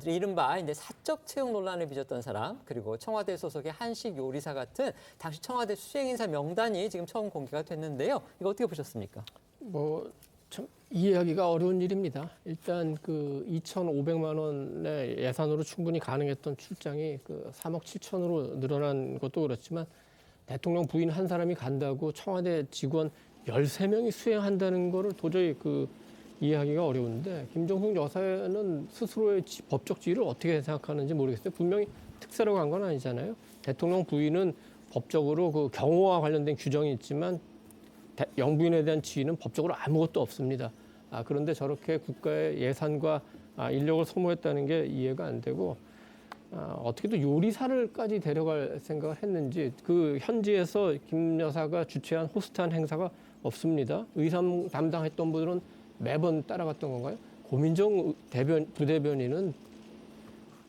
이른바 이제 사적 채용 논란을 빚었던 사람, 그리고 청와대 소속의 한식 요리사 같은 당시 청와대 수행인사 명단이 지금 처음 공개가 됐는데요. 이거 어떻게 보셨습니까? 참 이해하기가 어려운 일입니다. 일단 2,500만 원의 예산으로 충분히 가능했던 출장이 3억 7천으로 늘어난 것도 그렇지만 대통령 부인 한 사람이 간다고 청와대 직원 13명이 수행한다는 거를 도저히 이해하기가 어려운데 김정숙 여사는 스스로의 법적 지위를 어떻게 생각하는지 모르겠어요. 분명히 특사로 간 건 아니잖아요. 대통령 부인은 법적으로 그 경호와 관련된 규정이 있지만 영부인에 대한 지위는 법적으로 아무것도 없습니다. 그런데 저렇게 국가의 예산과 인력을 소모했다는 게 이해가 안 되고 어떻게든 요리사를까지 데려갈 생각을 했는지 그 현지에서 김 여사가 주최한 호스트한 행사가 없습니다. 의상 담당했던 분들은 매번 따라갔던 건가요? 고민정 부대변인은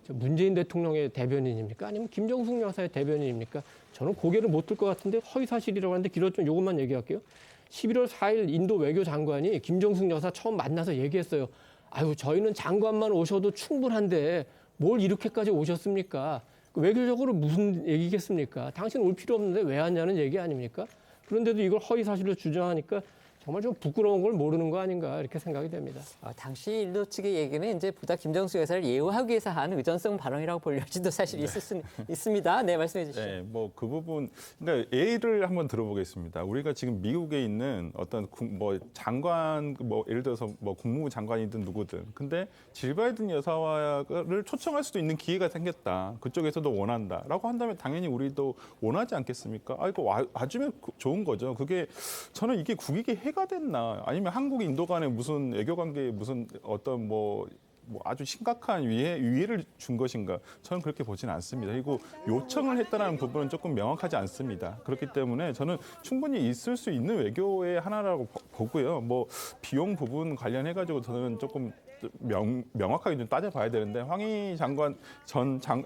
문재인 대통령의 대변인입니까? 아니면 김정숙 여사의 대변인입니까? 저는 고개를 못 들 것 같은데 허위사실이라고 하는데 길어 좀 요것만 얘기할게요. 11월 4일 인도 외교장관이 김정숙 여사 처음 만나서 얘기했어요. 아유, 저희는 장관만 오셔도 충분한데 뭘 이렇게까지 오셨습니까? 외교적으로 무슨 얘기겠습니까? 당신 올 필요 없는데 왜 왔냐는 얘기 아닙니까? 그런데도 이걸 허위사실로 주장하니까 정말 좀 부끄러운 걸 모르는 거 아닌가 이렇게 생각이 됩니다. 당시 인도 측의 얘기는 이제 보다 김정숙 여사를 예우하기 위해서 한 의전성 발언이라고 볼 여지도 사실 있을 수 있습니다. 네, 말씀해 주시죠. 네, 뭐 그 부분, 그러니까 예를 한번 들어보겠습니다. 우리가 지금 미국에 있는 어떤 뭐 장관, 뭐 예를 들어서 뭐 국무부 장관이든 누구든, 근데 질 바이든 여사를 초청할 수도 있는 기회가 생겼다. 그쪽에서도 원한다라고 한다면 당연히 우리도 원하지 않겠습니까? 이거 와주면 좋은 거죠. 그게 저는 이게 국익에 해가 됐나? 아니면 한국 인도 간에 무슨 외교 관계에 무슨 어떤 뭐 아주 심각한 위해를 준 것인가? 저는 그렇게 보지는 않습니다. 그리고 요청을 했다는 부분은 조금 명확하지 않습니다. 그렇기 때문에 저는 충분히 있을 수 있는 외교의 하나라고 보고요. 뭐 비용 부분 관련해가지고 저는 조금 명확하게 좀 따져봐야 되는데 황희 장관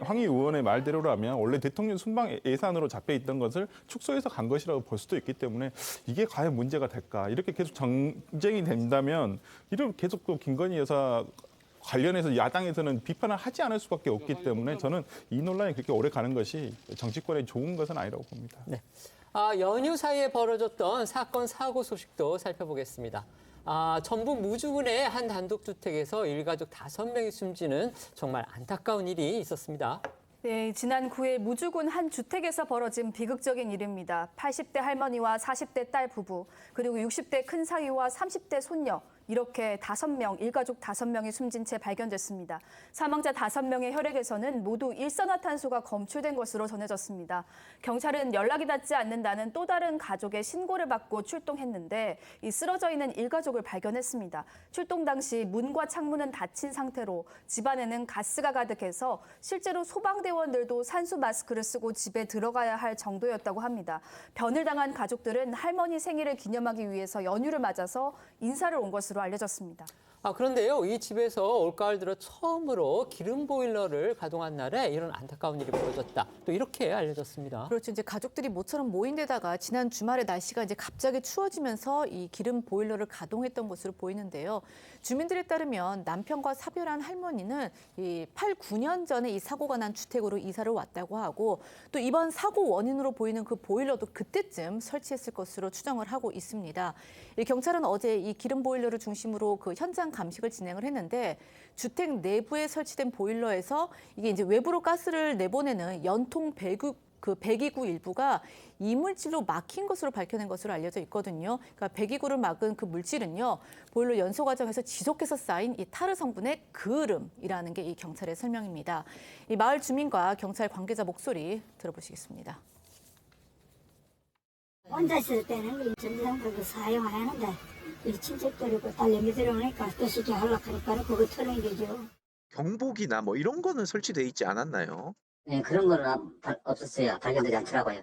황희 의원의 말대로라면 원래 대통령 순방 예산으로 잡혀 있던 것을 축소해서 간 것이라고 볼 수도 있기 때문에 이게 과연 문제가 될까? 이렇게 계속 정쟁이 된다면 이런 계속 또 김건희 여사 관련해서 야당에서는 비판을 하지 않을 수밖에 없기 때문에 저는 이 논란이 그렇게 오래 가는 것이 정치권에 좋은 것은 아니라고 봅니다. 네. 연휴 사이에 벌어졌던 사건 사고 소식도 살펴보겠습니다. 전북 무주군의 한 단독주택에서 일가족 5명이 숨지는 정말 안타까운 일이 있었습니다. 네, 지난 9일 무주군 한 주택에서 벌어진 비극적인 일입니다. 80대 할머니와 40대 딸 부부, 그리고 60대 큰 사위와 30대 손녀, 이렇게 5명, 일가족 5명이 숨진 채 발견됐습니다. 사망자 5명의 혈액에서는 모두 일산화탄소가 검출된 것으로 전해졌습니다. 경찰은 연락이 닿지 않는다는 또 다른 가족의 신고를 받고 출동했는데 이 쓰러져 있는 일가족을 발견했습니다. 출동 당시 문과 창문은 닫힌 상태로 집안에는 가스가 가득해서 실제로 소방대원들도 산수 마스크를 쓰고 집에 들어가야 할 정도였다고 합니다. 변을 당한 가족들은 할머니 생일을 기념하기 위해서 연휴를 맞아서 인사를 온 것으로 알려졌습니다. 그런데요, 이 집에서 올가을 들어 처음으로 기름 보일러를 가동한 날에 이런 안타까운 일이 벌어졌다. 또 이렇게 알려졌습니다. 그렇죠. 이제 가족들이 모처럼 모인 데다가 지난 주말에 날씨가 이제 갑자기 추워지면서 이 기름 보일러를 가동했던 것으로 보이는데요. 주민들에 따르면 남편과 사별한 할머니는 이 8, 9년 전에 이 사고가 난 주택으로 이사를 왔다고 하고 또 이번 사고 원인으로 보이는 그 보일러도 그때쯤 설치했을 것으로 추정을 하고 있습니다. 경찰은 어제 이 기름 보일러를 중심으로 그 현장 감식을 진행을 했는데 주택 내부에 설치된 보일러에서 이게 이제 외부로 가스를 내보내는 연통 배기구 일부가 이물질로 막힌 것으로 밝혀낸 것으로 알려져 있거든요. 그러니까 배기구를 막은 그 물질은요, 보일러 연소 과정에서 지속해서 쌓인 이 타르 성분의 그을음이라는 게 이 경찰의 설명입니다. 이 마을 주민과 경찰 관계자 목소리 들어보시겠습니다. 혼자 있을 때는 전기장비를 사용 안 하는데 이 친척들이고 딸내미 들어오니까 또 쉽게 하려니까 그거 틀는 거죠. 경보기나 뭐 이런 거는 설치돼 있지 않았나요? 네, 그런 거는 없었어요. 발견되지 않더라고요.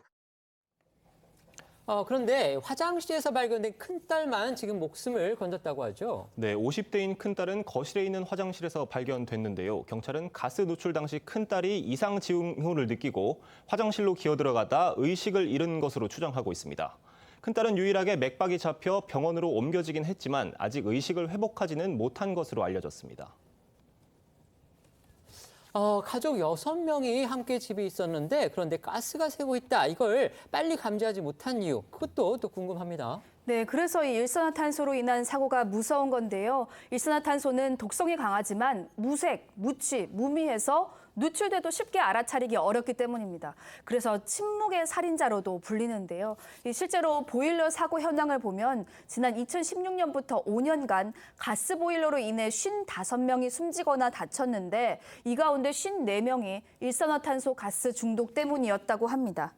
그런데 화장실에서 발견된 큰딸만 지금 목숨을 건졌다고 하죠. 네, 50대인 큰딸은 거실에 있는 화장실에서 발견됐는데요. 경찰은 가스 누출 당시 큰딸이 이상 징후를 느끼고 화장실로 기어들어가다 의식을 잃은 것으로 추정하고 있습니다. 큰딸은 유일하게 맥박이 잡혀 병원으로 옮겨지긴 했지만 아직 의식을 회복하지는 못한 것으로 알려졌습니다. 가족 6명이 함께 집에 있었는데 그런데 가스가 새고 있다. 이걸 빨리 감지하지 못한 이유, 그것도 또 궁금합니다. 네, 그래서 이 일산화탄소로 인한 사고가 무서운 건데요. 일산화탄소는 독성이 강하지만 무색, 무취, 무미해서 누출돼도 쉽게 알아차리기 어렵기 때문입니다. 그래서 침묵의 살인자로도 불리는데요. 실제로 보일러 사고 현황을 보면 지난 2016년부터 5년간 가스 보일러로 인해 55명이 숨지거나 다쳤는데 이 가운데 54명이 일산화탄소 가스 중독 때문이었다고 합니다.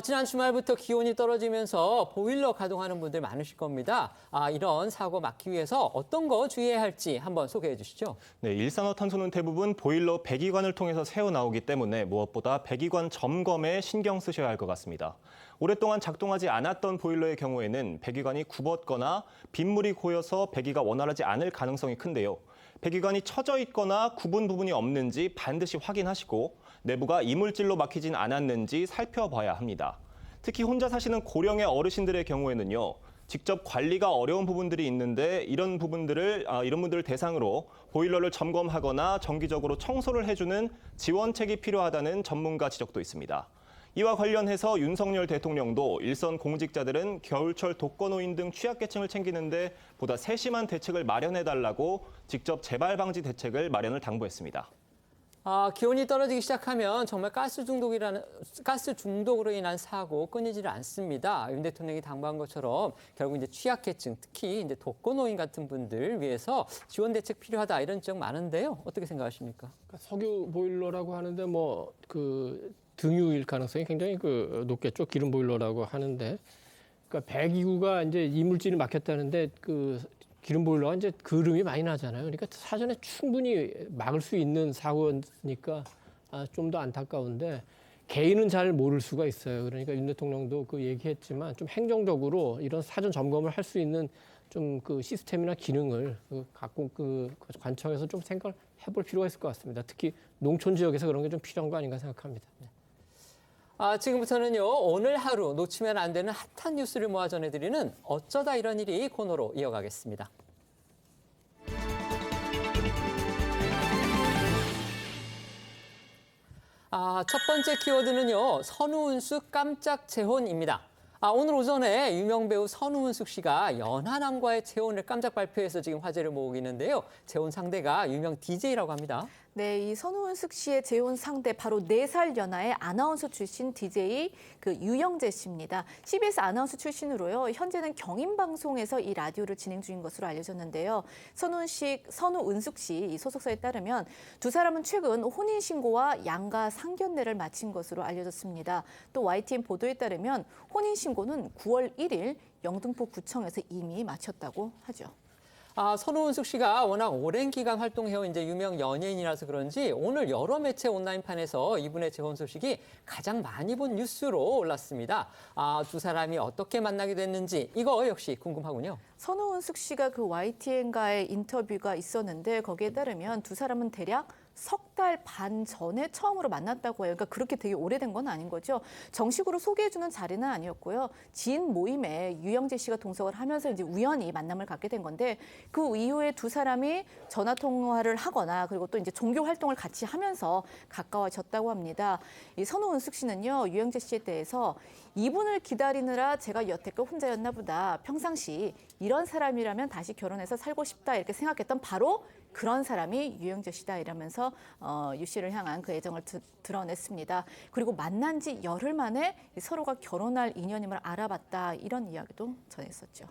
지난 주말부터 기온이 떨어지면서 보일러 가동하는 분들 많으실 겁니다. 이런 사고 막기 위해서 어떤 거 주의해야 할지 한번 소개해 주시죠. 네, 일산화탄소는 대부분 보일러 배기관을 통해서 새어나오기 때문에 무엇보다 배기관 점검에 신경 쓰셔야 할 것 같습니다. 오랫동안 작동하지 않았던 보일러의 경우에는 배기관이 굽었거나 빗물이 고여서 배기가 원활하지 않을 가능성이 큰데요. 배기관이 처져 있거나 굽은 부분이 없는지 반드시 확인하시고 내부가 이물질로 막히진 않았는지 살펴봐야 합니다. 특히 혼자 사시는 고령의 어르신들의 경우에는요. 직접 관리가 어려운 부분들이 있는데 이런 분들을 대상으로 보일러를 점검하거나 정기적으로 청소를 해주는 지원책이 필요하다는 전문가 지적도 있습니다. 이와 관련해서 윤석열 대통령도 일선 공직자들은 겨울철 독거노인 등 취약계층을 챙기는데 보다 세심한 대책을 마련해달라고 직접 재발 방지 대책을 마련을 당부했습니다. 기온이 떨어지기 시작하면 정말 가스 중독으로 인한 사고 끊이지를 않습니다. 윤 대통령이 당부한 것처럼 결국 이제 취약계층, 특히 이제 독거노인 같은 분들 위해서 지원 대책 필요하다 이런 지적 많은데요. 어떻게 생각하십니까? 석유 보일러라고 하는데 등유일 가능성이 굉장히 높겠죠. 기름 보일러라고 하는데, 그러니까 배기구가 이제 이물질이 막혔다는데 기름 보일러가 이제 그름이 많이 나잖아요. 그러니까 사전에 충분히 막을 수 있는 사고니까 좀 더 안타까운데 개인은 잘 모를 수가 있어요. 그러니까 윤 대통령도 얘기했지만 좀 행정적으로 이런 사전 점검을 할 수 있는 좀 시스템이나 기능을 갖고 관청에서 좀 생각을 해볼 필요가 있을 것 같습니다. 특히 농촌 지역에서 그런 게 좀 필요한 거 아닌가 생각합니다. 네. 지금부터는요, 오늘 하루 놓치면 안 되는 핫한 뉴스를 모아 전해드리는 어쩌다 이런 일이 코너로 이어가겠습니다. 첫 번째 키워드는요, 선우은숙 깜짝 재혼입니다. 오늘 오전에 유명 배우 선우은숙 씨가 연하남과의 재혼을 깜짝 발표해서 지금 화제를 모으고 있는데요. 재혼 상대가 유명 DJ라고 합니다. 네, 이 선우은숙 씨의 재혼 상대 바로 4살 연하의 아나운서 출신 DJ 유영재 씨입니다. CBS 아나운서 출신으로요. 현재는 경인방송에서 이 라디오를 진행 중인 것으로 알려졌는데요. 선우은숙 씨 이 소속사에 따르면 두 사람은 최근 혼인신고와 양가 상견례를 마친 것으로 알려졌습니다. 또 YTN 보도에 따르면 혼인신고는 9월 1일 영등포구청에서 이미 마쳤다고 하죠. 선우은숙 씨가 워낙 오랜 기간 활동해온 이제 유명 연예인이라서 그런지 오늘 여러 매체 온라인판에서 이분의 재혼 소식이 가장 많이 본 뉴스로 올랐습니다. 두 사람이 어떻게 만나게 됐는지 이거 역시 궁금하군요. 선우은숙 씨가 YTN과의 인터뷰가 있었는데 거기에 따르면 두 사람은 대략 석 달 반 전에 처음으로 만났다고 해요. 그러니까 그렇게 되게 오래된 건 아닌 거죠. 정식으로 소개해주는 자리는 아니었고요. 지인 모임에 유영재 씨가 동석을 하면서 이제 우연히 만남을 갖게 된 건데 그 이후에 두 사람이 전화 통화를 하거나 그리고 또 이제 종교 활동을 같이 하면서 가까워졌다고 합니다. 이 선우은숙 씨는요, 유영재 씨에 대해서 이분을 기다리느라 제가 여태껏 혼자였나 보다. 평상시 이런 사람이라면 다시 결혼해서 살고 싶다 이렇게 생각했던 바로 그런 사람이 유영재 씨다 이러면서 유 씨를 향한 그 애정을 드러냈습니다. 그리고 만난 지 열흘 만에 서로가 결혼할 인연임을 알아봤다 이런 이야기도 전했었죠.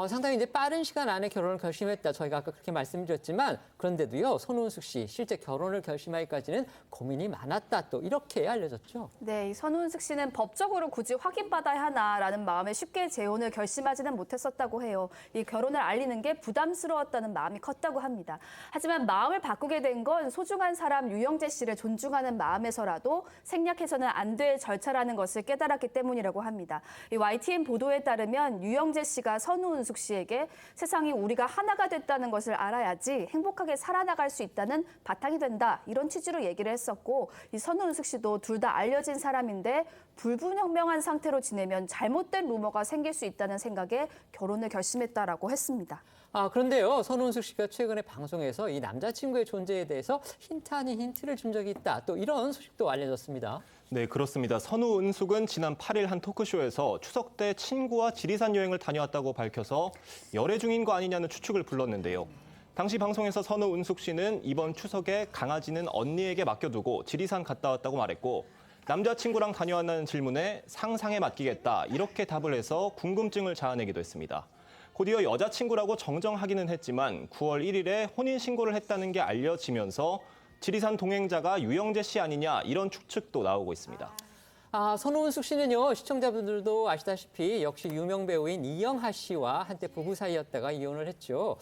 상당히 이제 빠른 시간 안에 결혼을 결심했다. 저희가 아까 그렇게 말씀드렸지만 그런데도요, 선우은숙 씨 실제 결혼을 결심하기까지는 고민이 많았다. 또 이렇게 알려졌죠. 네, 선우은숙 씨는 법적으로 굳이 확인받아야 하나라는 마음에 쉽게 재혼을 결심하지는 못했었다고 해요. 이 결혼을 알리는 게 부담스러웠다는 마음이 컸다고 합니다. 하지만 마음을 바꾸게 된 건 소중한 사람 유영재 씨를 존중하는 마음에서라도 생략해서는 안 될 절차라는 것을 깨달았기 때문이라고 합니다. 이 YTN 보도에 따르면 유영재 씨가 선우은숙 씨에게 세상이 우리가 하나가 됐다는 것을 알아야지 행복하게 살아나갈 수 있다는 바탕이 된다. 이런 취지로 얘기를 했었고 이 선우은숙 씨도 둘 다 알려진 사람인데 불분명한 상태로 지내면 잘못된 루머가 생길 수 있다는 생각에 결혼을 결심했다라고 했습니다. 그런데요, 선우은숙 씨가 최근에 방송에서 이 남자친구의 존재에 대해서 힌트 아닌 힌트를 준 적이 있다. 또 이런 소식도 알려졌습니다. 네, 그렇습니다. 선우은숙은 지난 8일 한 토크쇼에서 추석 때 친구와 지리산 여행을 다녀왔다고 밝혀서 열애 중인 거 아니냐는 추측을 불렀는데요. 당시 방송에서 선우 은숙 씨는 이번 추석에 강아지는 언니에게 맡겨두고 지리산 갔다 왔다고 말했고 남자친구랑 다녀왔다는 질문에 상상에 맡기겠다 이렇게 답을 해서 궁금증을 자아내기도 했습니다. 곧이어 여자친구라고 정정하기는 했지만 9월 1일에 혼인신고를 했다는 게 알려지면서 지리산 동행자가 유영재 씨 아니냐 이런 추측도 나오고 있습니다. 선우은숙 씨는요, 시청자분들도 아시다시피 역시 유명 배우인 이영하 씨와 한때 부부 사이였다가 이혼을 했죠.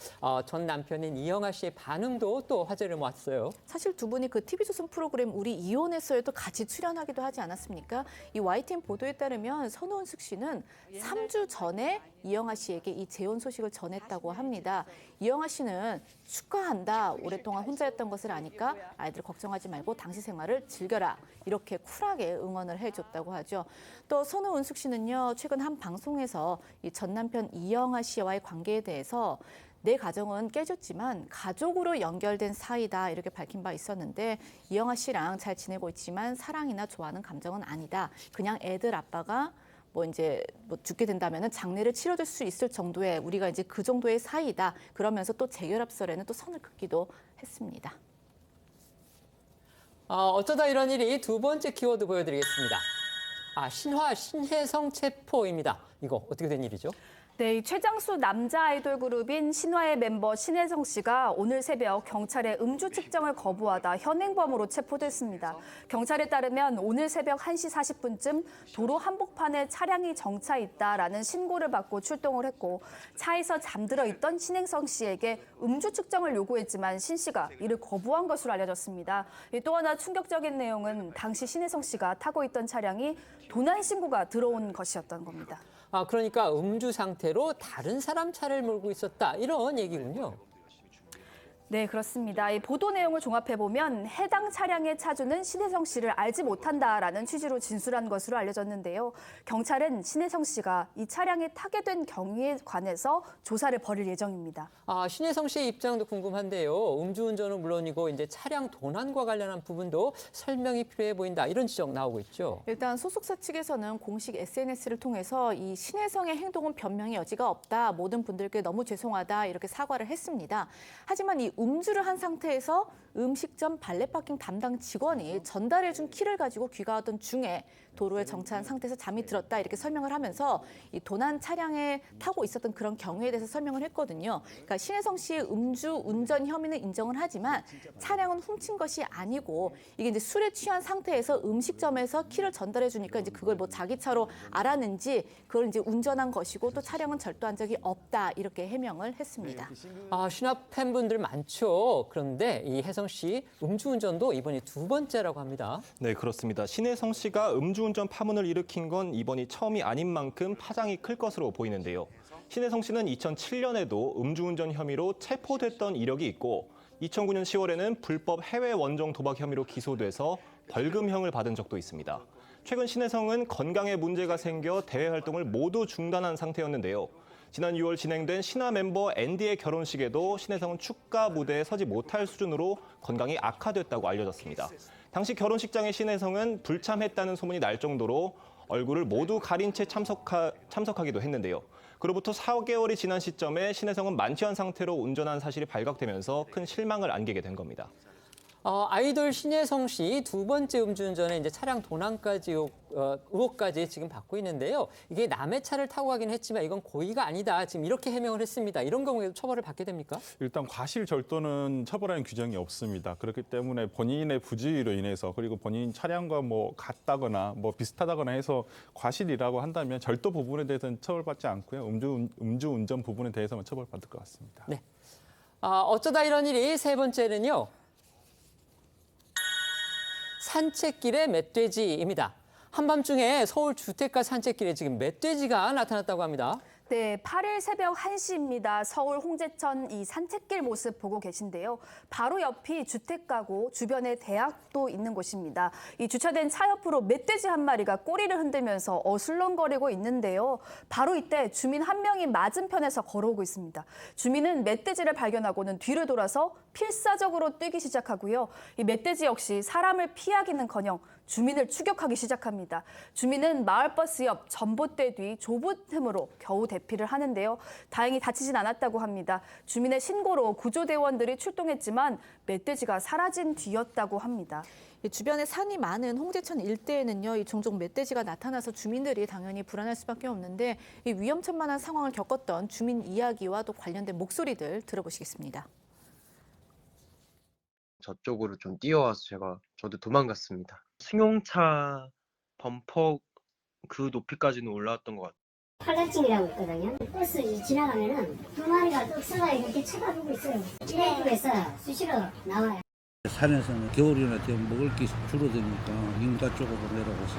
전 남편인 이영하 씨의 반응도 또 화제를 모았어요. 사실 두 분이 그 TV조선 프로그램 우리 이혼했어요도 같이 출연하기도 하지 않았습니까? 이 YTN 보도에 따르면 선우은숙 씨는 3주 전에 이영하 씨에게 이 재혼 소식을 전했다고 합니다. 이영하 씨는 축하한다. 오랫동안 혼자였던 것을 아니까 아이들 걱정하지 말고 당시 생활을 즐겨라. 이렇게 쿨하게 응원을 해줬다고 하죠. 또 선우은숙 씨는요, 최근 한 방송에서 이 전 남편 이영하 씨와의 관계에 대해서 내 가정은 깨졌지만 가족으로 연결된 사이다 이렇게 밝힌 바 있었는데 이영하 씨랑 잘 지내고 있지만 사랑이나 좋아하는 감정은 아니다. 그냥 애들 아빠가 죽게 된다면은 장례를 치러줄 수 있을 정도의 우리가 이제 그 정도의 사이다. 그러면서 또 재결합설에는 또 선을 긋기도 했습니다. 어쩌다 이런 일이 두 번째 키워드 보여드리겠습니다. 신화 신혜성 체포입니다. 이거 어떻게 된 일이죠? 네, 이 최장수 남자 아이돌 그룹인 신화의 멤버 신혜성 씨가 오늘 새벽 경찰의 음주 측정을 거부하다 현행범으로 체포됐습니다. 경찰에 따르면 오늘 새벽 1시 40분쯤 도로 한복판에 차량이 정차 있다라는 신고를 받고 출동을 했고 차에서 잠들어 있던 신혜성 씨에게 음주 측정을 요구했지만 신 씨가 이를 거부한 것으로 알려졌습니다. 또 하나 충격적인 내용은 당시 신혜성 씨가 타고 있던 차량이 도난 신고가 들어온 것이었던 겁니다. 그러니까 음주 상태로 다른 사람 차를 몰고 있었다 이런 얘기군요. 네, 그렇습니다. 이 보도 내용을 종합해보면 해당 차량의 차주는 신혜성 씨를 알지 못한다라는 취지로 진술한 것으로 알려졌는데요. 경찰은 신혜성 씨가 이 차량에 타게 된 경위에 관해서 조사를 벌일 예정입니다. 신혜성 씨의 입장도 궁금한데요. 음주운전은 물론이고 이제 차량 도난과 관련한 부분도 설명이 필요해 보인다 이런 지적 나오고 있죠. 일단 소속사 측에서는 공식 SNS를 통해서 이 신혜성의 행동은 변명의 여지가 없다. 모든 분들께 너무 죄송하다 이렇게 사과를 했습니다. 하지만 이 음주를 한 상태에서 음식점 발레파킹 담당 직원이 전달해준 키를 가지고 귀가하던 중에 도로에 정차한 상태에서 잠이 들었다 이렇게 설명을 하면서 이 도난 차량에 타고 있었던 그런 경우에 대해서 설명을 했거든요. 그러니까 신혜성 씨의 음주 운전 혐의는 인정을 하지만 차량은 훔친 것이 아니고 이게 이제 술에 취한 상태에서 음식점에서 키를 전달해 주니까 이제 그걸 자기 차로 알았는지 그걸 이제 운전한 것이고 또 차량은 절도한 적이 없다 이렇게 해명을 했습니다. 신화 팬분들 많죠. 그런데 이 혜성 씨 음주운전도 이번이 두 번째라고 합니다. 네, 그렇습니다. 신혜성 씨가 음주운전 파문을 일으킨 건 이번이 처음이 아닌 만큼 파장이 클 것으로 보이는데요. 신혜성 씨는 2007년에도 음주운전 혐의로 체포됐던 이력이 있고 2009년 10월에는 불법 해외 원정 도박 혐의로 기소돼서 벌금형을 받은 적도 있습니다. 최근 신혜성은 건강에 문제가 생겨 대외 활동을 모두 중단한 상태였는데요. 지난 6월 진행된 신화 멤버 앤디의 결혼식에도 신혜성은 축가 무대에 서지 못할 수준으로 건강이 악화됐다고 알려졌습니다. 당시 결혼식장에 신혜성은 불참했다는 소문이 날 정도로 얼굴을 모두 가린 채 참석하기도 했는데요. 그로부터 4개월이 지난 시점에 신혜성은 만취한 상태로 운전한 사실이 발각되면서 큰 실망을 안기게 된 겁니다. 아이돌 신혜성 씨 두 번째 음주운전에 이제 차량 도난까지 의혹까지 지금 받고 있는데요. 이게 남의 차를 타고 가긴 했지만 이건 고의가 아니다. 지금 이렇게 해명을 했습니다. 이런 경우에도 처벌을 받게 됩니까? 일단 과실 절도는 처벌하는 규정이 없습니다. 그렇기 때문에 본인의 부주의로 인해서 그리고 본인 차량과 같다거나 비슷하다거나 해서 과실이라고 한다면 절도 부분에 대해서는 처벌받지 않고요. 음주운전 부분에 대해서만 처벌받을 것 같습니다. 네. 어쩌다 이런 일이 세 번째는요. 산책길의 멧돼지입니다. 한밤중에 서울 주택가 산책길에 지금 멧돼지가 나타났다고 합니다. 네, 8일 새벽 1시입니다. 서울 홍제천 이 산책길 모습 보고 계신데요. 바로 옆이 주택가고 주변에 대학도 있는 곳입니다. 이 주차된 차 옆으로 멧돼지 한 마리가 꼬리를 흔들면서 어슬렁거리고 있는데요. 바로 이때 주민 한 명이 맞은편에서 걸어오고 있습니다. 주민은 멧돼지를 발견하고는 뒤를 돌아서 필사적으로 뛰기 시작하고요. 이 멧돼지 역시 사람을 피하기는커녕 주민을 추격하기 시작합니다. 주민은 마을버스 옆 전봇대 뒤 좁은 틈으로 겨우 대피를 하는데요. 다행히 다치진 않았다고 합니다. 주민의 신고로 구조대원들이 출동했지만 멧돼지가 사라진 뒤였다고 합니다. 주변에 산이 많은 홍제천 일대에는요, 이 종종 멧돼지가 나타나서 주민들이 당연히 불안할 수밖에 없는데 이 위험천만한 상황을 겪었던 주민 이야기와 또 관련된 목소리들 들어보시겠습니다. 저쪽으로 좀 뛰어와서 저도 도망갔습니다. 승용차 범퍼 그 높이까지는 올라왔던 것 같아요. 팔각증이라고 있거든요. 버스 지나가면은 두 마리가 뚝서가 이렇게 쳐다보고 있어요. 찌레기에서 수시로 나와요. 산에서는 겨울이나 되면 먹을 게 줄어드니까 인가 쪽으로 내려가서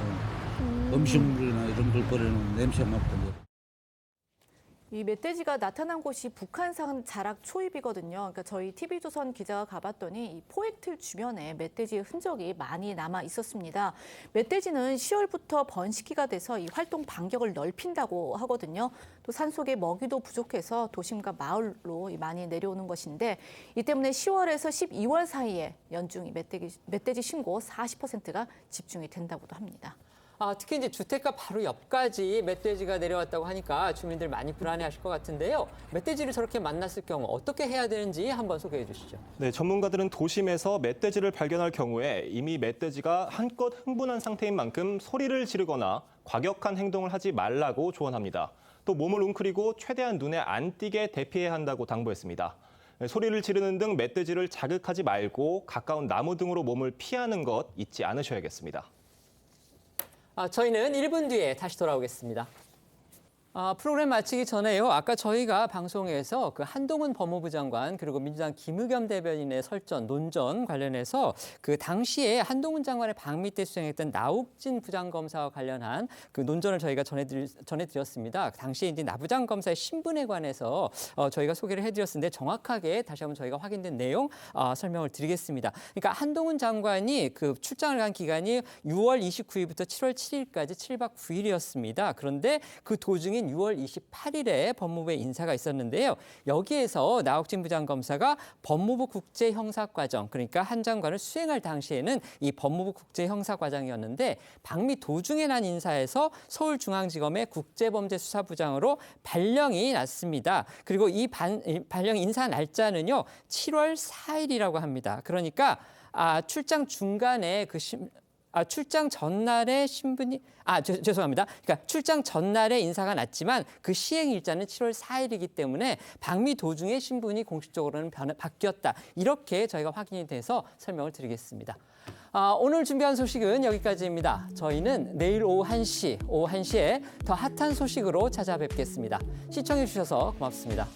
음식물이나 이런 걸 버리는 냄새 맡고 이 멧돼지가 나타난 곳이 북한산 자락 초입이거든요. 그러니까 저희 TV조선 기자가 가봤더니 이 포획틀 주변에 멧돼지의 흔적이 많이 남아 있었습니다. 멧돼지는 10월부터 번식기가 돼서 이 활동 반경을 넓힌다고 하거든요. 또 산속에 먹이도 부족해서 도심과 마을로 많이 내려오는 것인데 이 때문에 10월에서 12월 사이에 연중 멧돼지 신고 40%가 집중이 된다고도 합니다. 특히 이제 주택가 바로 옆까지 멧돼지가 내려왔다고 하니까 주민들 많이 불안해하실 것 같은데요. 멧돼지를 저렇게 만났을 경우 어떻게 해야 되는지 한번 소개해 주시죠. 네, 전문가들은 도심에서 멧돼지를 발견할 경우에 이미 멧돼지가 한껏 흥분한 상태인 만큼 소리를 지르거나 과격한 행동을 하지 말라고 조언합니다. 또 몸을 웅크리고 최대한 눈에 안 띄게 대피해야 한다고 당부했습니다. 소리를 지르는 등 멧돼지를 자극하지 말고 가까운 나무 등으로 몸을 피하는 것 잊지 않으셔야겠습니다. 저희는 1분 뒤에 다시 돌아오겠습니다. 프로그램 마치기 전에요. 아까 저희가 방송에서 그 한동훈 법무부 장관 그리고 민주당 김의겸 대변인의 설전, 논전 관련해서 그 당시에 한동훈 장관의 방미 때 수행했던 나욱진 부장검사와 관련한 그 논전을 저희가 전해드렸습니다. 당시에 이제 나 부장검사의 신분에 관해서 저희가 소개를 해드렸는데 정확하게 다시 한번 저희가 확인된 내용 설명을 드리겠습니다. 그러니까 한동훈 장관이 그 출장을 간 기간이 6월 29일부터 7월 7일까지 7박 9일이었습니다. 그런데 그 도중에 6월 28일에 법무부에 인사가 있었는데요. 여기에서 나욱진 부장검사가 법무부 국제형사과정, 그러니까 한 장관을 수행할 당시에는 이 법무부 국제형사과장이었는데 방미 도중에 난 인사에서 서울중앙지검의 국제범죄수사부장으로 발령이 났습니다. 그리고 이 발령 인사 날짜는요, 7월 4일이라고 합니다. 그러니까 출장 중간에 출장 전날에 신분이 죄송합니다. 그러니까 출장 전날에 인사가 났지만 그 시행 일자는 7월 4일이기 때문에 방미 도중에 신분이 공식적으로는 바뀌었다. 이렇게 저희가 확인이 돼서 설명을 드리겠습니다. 오늘 준비한 소식은 여기까지입니다. 저희는 내일 오후 1시에 더 핫한 소식으로 찾아뵙겠습니다. 시청해 주셔서 고맙습니다.